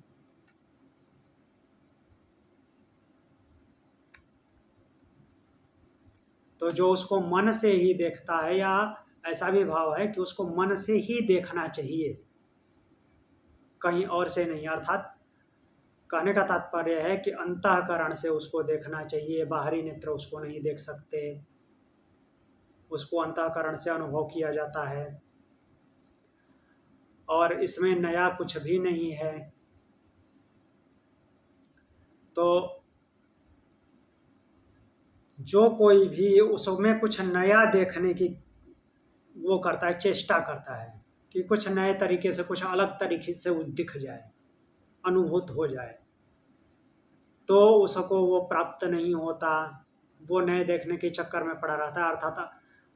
तो जो उसको मन से ही देखता है, या ऐसा भी भाव है कि उसको मन से ही देखना चाहिए, कहीं और से नहीं। अर्थात कहने का तात्पर्य है कि अंतःकरण से उसको देखना चाहिए, बाहरी नेत्र उसको नहीं देख सकते, उसको अंतःकरण से अनुभव किया जाता है। और इसमें नया कुछ भी नहीं है। तो जो कोई भी उसमें कुछ नया देखने की वो करता है, चेष्टा करता है कि कुछ नए तरीके से, कुछ अलग तरीके से वो दिख जाए, अनुभूत हो जाए, तो उसको वो प्राप्त नहीं होता। वो नए देखने के चक्कर में पड़ा रहता है। अर्थात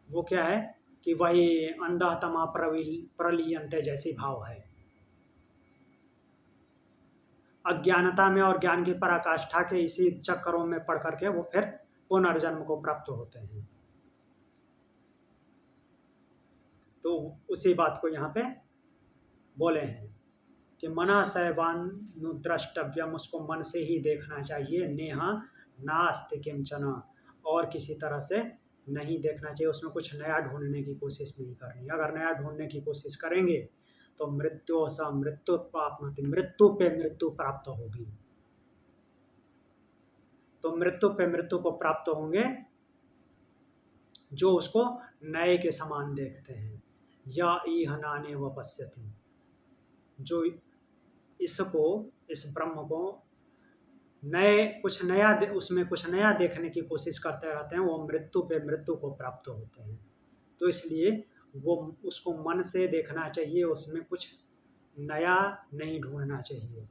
वो क्या है कि वही अंधा तमा प्रलीयंते जैसी भाव है। अज्ञानता में और ज्ञान की पराकाष्ठा के इसी चक्करों में पड़ करके वो फिर पुनर्जन्म को प्राप्त होते हैं। तो उसी बात को यहाँ पे बोले हैं कि मना सैवानुद्रष्टव्यम, उसको मन से ही देखना चाहिए। नेहा नास्ति किंचन, और किसी तरह से नहीं देखना चाहिए, उसमें कुछ नया ढूंढने की कोशिश नहीं करनी। अगर नया ढूंढने की कोशिश करेंगे तो मृत्यु स मृत्यु प्राप्नोति, मृत्यु पे मृत्यु प्राप्त होगी। तो मृत्यु पे मृत्यु को प्राप्त होंगे जो उसको नए के समान देखते हैं। या इह नानेव पश्यति, जो इसको, इस ब्रह्म को नए, कुछ नया, उसमें कुछ नया देखने की कोशिश करते रहते हैं, वो मृत्यु पे मृत्यु को प्राप्त होते हैं। तो इसलिए वो उसको मन से देखना चाहिए, उसमें कुछ नया नहीं ढूंढना चाहिए।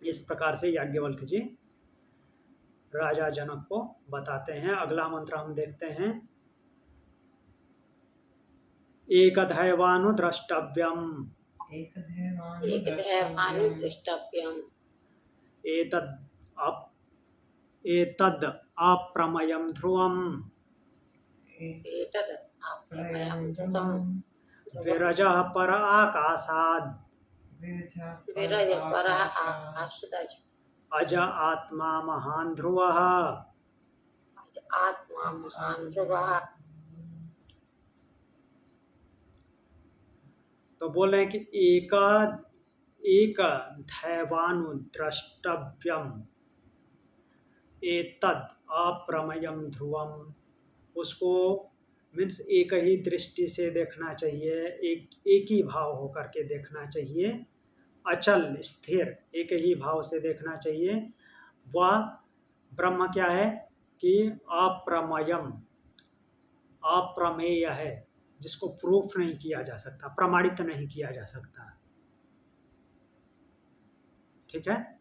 इस प्रकार से याज्ञवल्क्य जी राजा जनक को बताते हैं। अगला मंत्र हम देखते हैं। एकदैवानुद्रष्टव्यम् एतद् अप्रमयं ध्रुवम् विरजः पर आकाशाद् अज आत्मा महान् ध्रुवः। तो बोल रहे हैं कि एक दैवानुद्रष्टव्यम एतद् अप्रमयम ध्रुवम, उसको मीन्स एक ही दृष्टि से देखना चाहिए, एक ही भाव होकर के देखना चाहिए, अचल स्थिर एक ही भाव से देखना चाहिए। वह ब्रह्म क्या है कि अप्रमयम, अप्रमेय है, जिसको प्रूफ नहीं किया जा सकता, प्रमाणित नहीं किया जा सकता। ठीक है,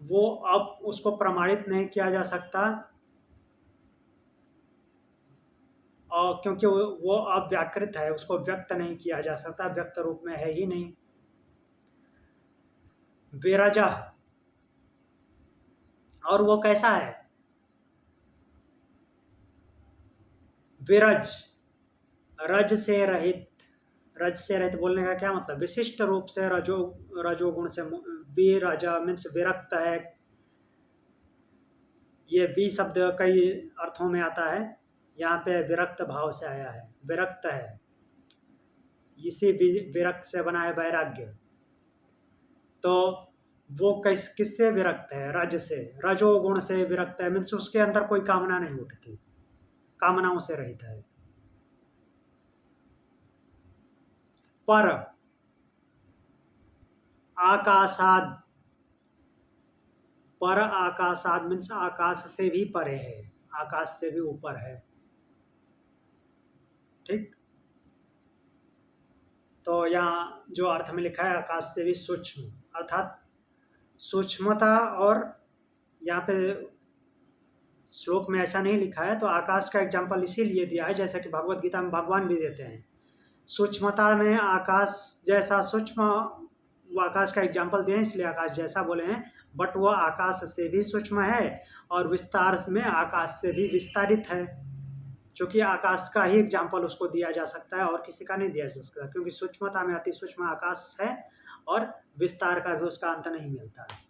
वो अब उसको प्रमाणित नहीं किया जा सकता, और क्योंकि वो अव्याकृत है, उसको व्यक्त नहीं किया जा सकता, व्यक्त रूप में है ही नहीं। विरजा, और वो कैसा है? विरज, रज से रहित, रज से रहित बोलने का क्या मतलब, विशिष्ट रूप से रजोगुण से विरज मीन्स विरक्त है। ये वि शब्द कई अर्थों में आता है, यहाँ पे विरक्त भाव से आया है, विरक्त है, इसी विरक्त से बना है वैराग्य। तो वो किससे विरक्त है, रज से, रजोगुण से विरक्त है, मीन्स उसके अंदर कोई कामना नहीं उठती, कामनाओं से रहित है। पर आकाशाद, पर आकाशाद मीन्स आकाश से भी परे है, आकाश से भी ऊपर है। ठीक, तो यहाँ जो अर्थ में लिखा है आकाश से भी सूक्ष्म, अर्थात सूक्ष्मता। और यहाँ पे श्लोक में ऐसा नहीं लिखा है, तो आकाश का एग्जाम्पल इसीलिए दिया है, जैसा कि भगवत गीता में भगवान भी देते हैं, सूक्ष्मता में आकाश जैसा सूक्ष्म, वो आकाश का एग्जाम्पल दिए इसलिए आकाश जैसा बोले हैं, बट वह आकाश से भी सूक्ष्म है और विस्तार में आकाश से भी विस्तारित है, क्योंकि आकाश का ही एग्जाम्पल उसको दिया जा सकता है और किसी का नहीं दिया जा सकता, क्योंकि सूक्ष्मता में अति सूक्ष्म आकाश है और विस्तार का भी उसका अंत नहीं मिलता है।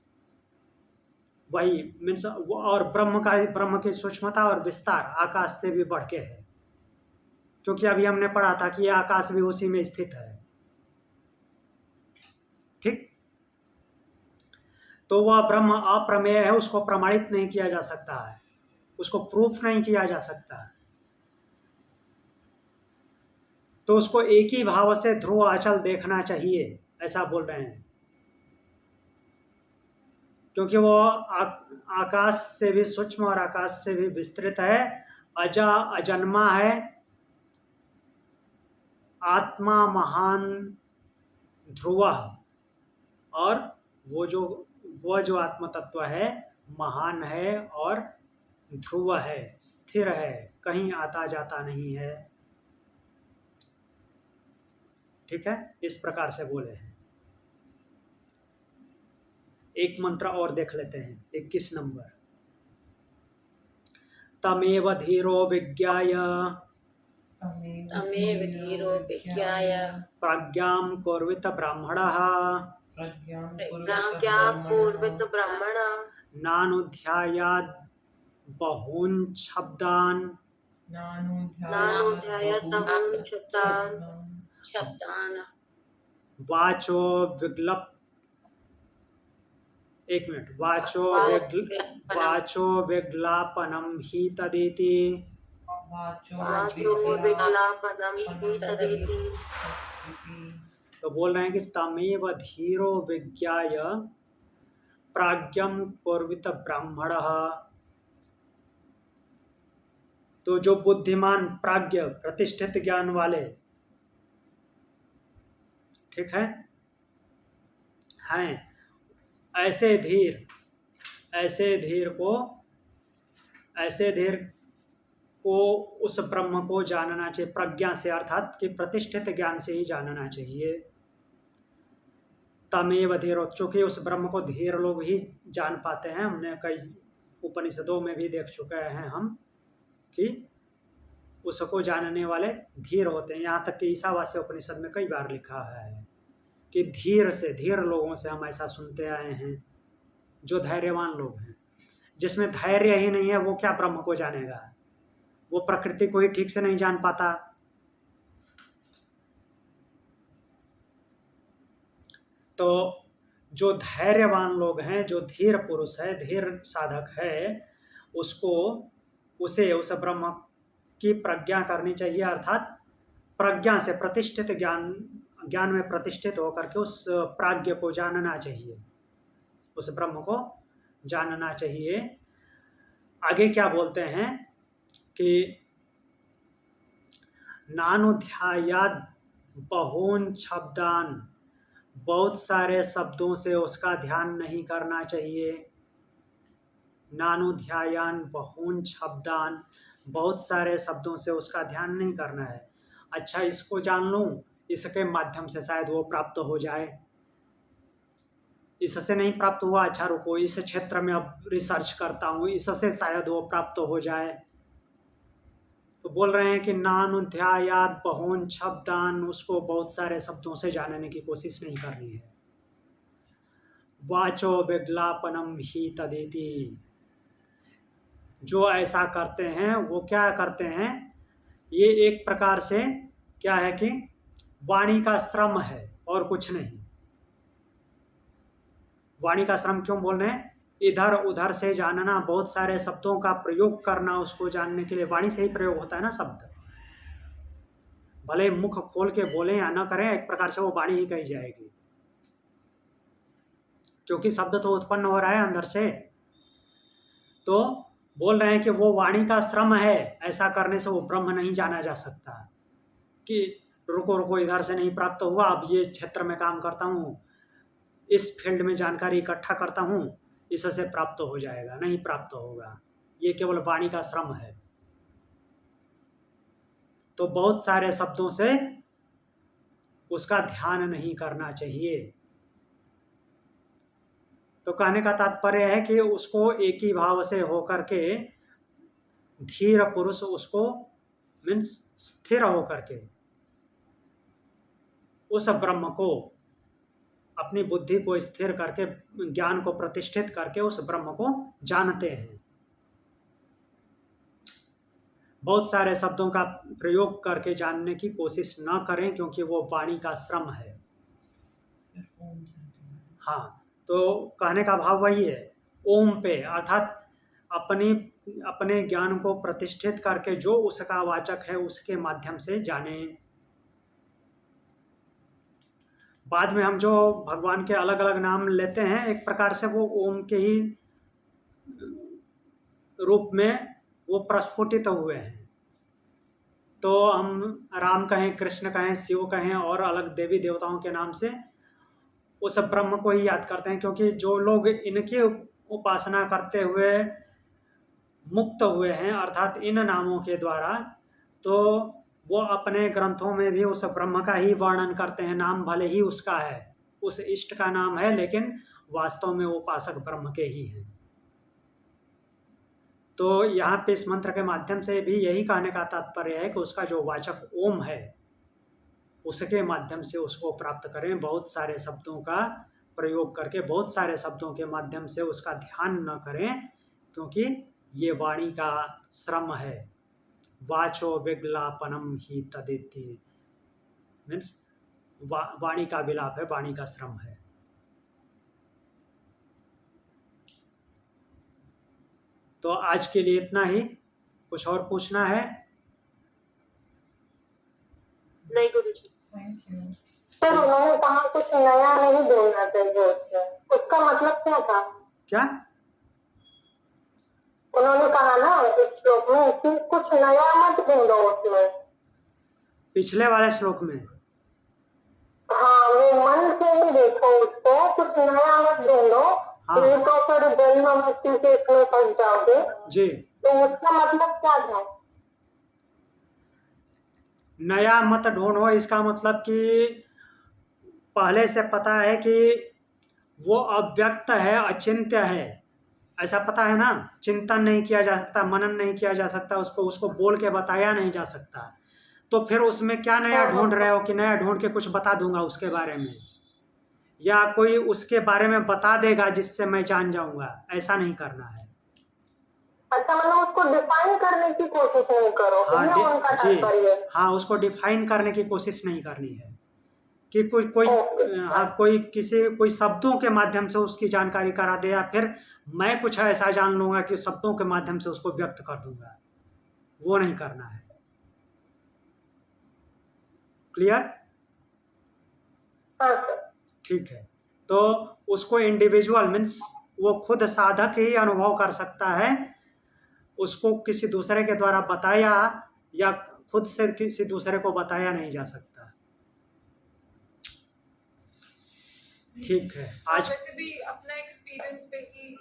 वही मीन्स, और ब्रह्म की सूक्ष्मता और विस्तार आकाश से भी बढ़ के है, क्योंकि अभी हमने पढ़ा था कि आकाश भी उसी में स्थित है। ठीक, तो वह ब्रह्म अप्रमेय है, उसको प्रमाणित नहीं किया जा सकता है, उसको प्रूफ नहीं किया जा सकता है, तो उसको एक ही भाव से ध्रुव अचल देखना चाहिए, ऐसा बोल रहे हैं, क्योंकि वो आकाश से भी सूक्ष्म और आकाश से भी विस्तृत है, अजन्मा है, आत्मा महान ध्रुव, और वो जो आत्म तत्व है महान है और ध्रुव है, स्थिर है, कहीं आता जाता नहीं है। ठीक है, इस प्रकार से बोले हैं। एक मंत्र और देख लेते हैं, 21 नंबर। तमेव धीरो विज्ञाय तमेव धीरो विज्ञाय प्रज्ञां कुर्वित ब्राह्मणः प्रज्ञां कुर्वित ब्रह्मणः नानुध्यायात् बहून् शब्दान् नानुध्यायात् बहून् शब्दान् वाचो विग्लप, एक मिनट, वाचो विग्लापनम ही तदेति, वाचो विग्लापनम हि तदेति। तो बोल रहे हैं कि तमेव धीरो विज्ञाय प्राज्ञं कुर्वित ब्राह्मणः, तो जो बुद्धिमान प्राज्ञ प्रतिष्ठित ज्ञान वाले, ठीक है, हैं, ऐसे धीर को उस ब्रह्म को जानना चाहिए, प्रज्ञा से, अर्थात कि प्रतिष्ठित ज्ञान से ही जानना चाहिए। तमेव धीरो, चूँकि उस ब्रह्म को धीर लोग ही जान पाते हैं, हमने कई उपनिषदों में भी देख चुके हैं हम कि उसको जानने वाले धीर होते हैं। यहाँ तक कि ईशावास्य उपनिषद में कई बार लिखा है कि धीर लोगों से हम ऐसा सुनते आए हैं, जो धैर्यवान लोग हैं। जिसमें धैर्य ही नहीं है वो क्या ब्रह्म को जानेगा, वो प्रकृति को ही ठीक से नहीं जान पाता। तो जो धैर्यवान लोग हैं, जो धीर पुरुष है, धीर साधक है, उसे उस ब्रह्म की प्रज्ञा करनी चाहिए, अर्थात प्रज्ञा से प्रतिष्ठित ज्ञान में प्रतिष्ठित होकर के उस प्राज्ञ को जानना चाहिए, उस ब्रह्म को जानना चाहिए। आगे क्या बोलते हैं कि नानुध्यायात् बहून् शब्दान्, बहुत सारे शब्दों से उसका ध्यान नहीं करना चाहिए। नानुध्यायान् बहून् शब्दान्, बहुत सारे शब्दों से उसका ध्यान नहीं करना है। अच्छा, इसको जान लूँ, इसके माध्यम से शायद वो प्राप्त हो जाए, इससे नहीं प्राप्त हुआ, अच्छा रुको, इस क्षेत्र में अब रिसर्च करता हूँ, इससे शायद वो प्राप्त हो जाए। तो बोल रहे हैं कि नानुध्यायात बहून शब्दान, उसको बहुत सारे शब्दों से जानने की कोशिश नहीं करनी है। वाचो विज्ञापनम ही तदेति, जो ऐसा करते हैं वो क्या करते हैं, ये एक प्रकार से क्या है कि वाणी का श्रम है और कुछ नहीं। वाणी का श्रम क्यों बोल रहे हैं, इधर उधर से जानना, बहुत सारे शब्दों का प्रयोग करना उसको जानने के लिए। वाणी से ही प्रयोग होता है ना शब्द, भले मुख खोल के बोलें या ना करें, एक प्रकार से वो वाणी ही कही जाएगी, क्योंकि शब्द तो उत्पन्न हो रहा है अंदर से। तो बोल रहे हैं कि वो वाणी का श्रम है, ऐसा करने से वो ब्रह्म नहीं जाना जा सकता। कि रुको रुको, इधर से नहीं प्राप्त हुआ, अब ये क्षेत्र में काम करता हूँ, इस फील्ड में जानकारी इकट्ठा करता हूँ, इससे प्राप्त हो जाएगा, नहीं प्राप्त होगा। ये केवल वाणी का श्रम है। तो बहुत सारे शब्दों से उसका ध्यान नहीं करना चाहिए। तो कहने का तात्पर्य है कि उसको एक ही भाव से होकर के, धीर पुरुष उसको मीन्स स्थिर होकर के उस ब्रह्म को, अपनी बुद्धि को स्थिर करके, ज्ञान को प्रतिष्ठित करके उस ब्रह्म को जानते हैं। बहुत सारे शब्दों का प्रयोग करके जानने की कोशिश ना करें, क्योंकि वो वाणी का श्रम है। हाँ, तो कहने का भाव वही है, ओम पे, अर्थात अपने ज्ञान को प्रतिष्ठित करके जो उसका वाचक है उसके माध्यम से जाने। बाद में हम जो भगवान के अलग अलग नाम लेते हैं, एक प्रकार से वो ओम के ही रूप में वो प्रस्फुटित हुए हैं। तो हम राम कहें, कृष्ण कहें, शिव कहें और अलग देवी देवताओं के नाम से उस ब्रह्म को ही याद करते हैं, क्योंकि जो लोग इनकी उपासना करते हुए मुक्त हुए हैं, अर्थात इन नामों के द्वारा, तो वो अपने ग्रंथों में भी उस ब्रह्म का ही वर्णन करते हैं। नाम भले ही उसका है, उस इष्ट का नाम है, लेकिन वास्तव में वो उपासक ब्रह्म के ही हैं। तो यहाँ पे इस मंत्र के माध्यम से भी यही कहने का तात्पर्य है कि उसका जो वाचक ओम है उसके माध्यम से उसको प्राप्त करें। बहुत सारे शब्दों का प्रयोग करके, बहुत सारे शब्दों के माध्यम से उसका ध्यान न करें, क्योंकि ये वाणी का श्रम है। वाचो विज्ञापनम ही तदिति, मीन्स वाणी का विलाप है, वाणी का श्रम है। तो आज के लिए इतना ही। कुछ और पूछना है? नहीं गुरुजी। Thank you. सर उन्होंने कहा कुछ नया नहीं बोलना चाहिए उसमें, उसका मतलब क्या था? क्या उन्होंने कहा ना इस श्लोक में कि कुछ नया मत ढूंढो उसमें। पिछले वाले श्लोक में? हाँ, वो मन से ही देखो उसको, कुछ नया मत ढूंढो। हाँ। नहीं तो फिर जन्म मृत्यु के इसमें फंस जाओगे। जी, तो उसका मतलब क्या था? नया मत ढूंढो, इसका मतलब कि पहले से पता है कि वो अव्यक्त है, अचिंत्य है, ऐसा पता है ना। चिंतन नहीं किया जा सकता, मनन नहीं किया जा सकता, उसको बोल के बताया नहीं जा सकता। तो फिर उसमें क्या नया ढूंढ रहे हो कि नया ढूंढ के कुछ बता दूंगा उसके बारे में, या कोई उसके बारे में बता देगा जिससे मैं जान जाऊंगा, ऐसा नहीं करना है। अच्छा, मतलब उसको डिफाइन करने की कोशिश नहीं करो। हाँ, ये उनका जी, तात्पर्य। हाँ, उसको डिफाइन करने की कोशिश नहीं करनी है कि कोई शब्दों के माध्यम से उसकी जानकारी करा दे, या फिर मैं कुछ ऐसा जान लूंगा कि शब्दों के माध्यम से उसको व्यक्त कर दूंगा, वो नहीं करना है। क्लियर? हाँ सर। ठीक है। तो उसको इंडिविजुअल मीन्स वो खुद साधक ही अनुभव कर सकता है, उसको किसी दूसरे के द्वारा बताया या खुद से किसी दूसरे को बताया नहीं जा सकता। ठीक है। आज वैसे भी अपना एक्सपीरियंस पे ही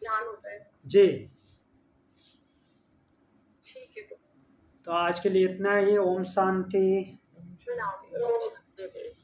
ध्यान होता है। जी, ठीक है। तो आज के लिए इतना ही। ओम शांति। बनाओ।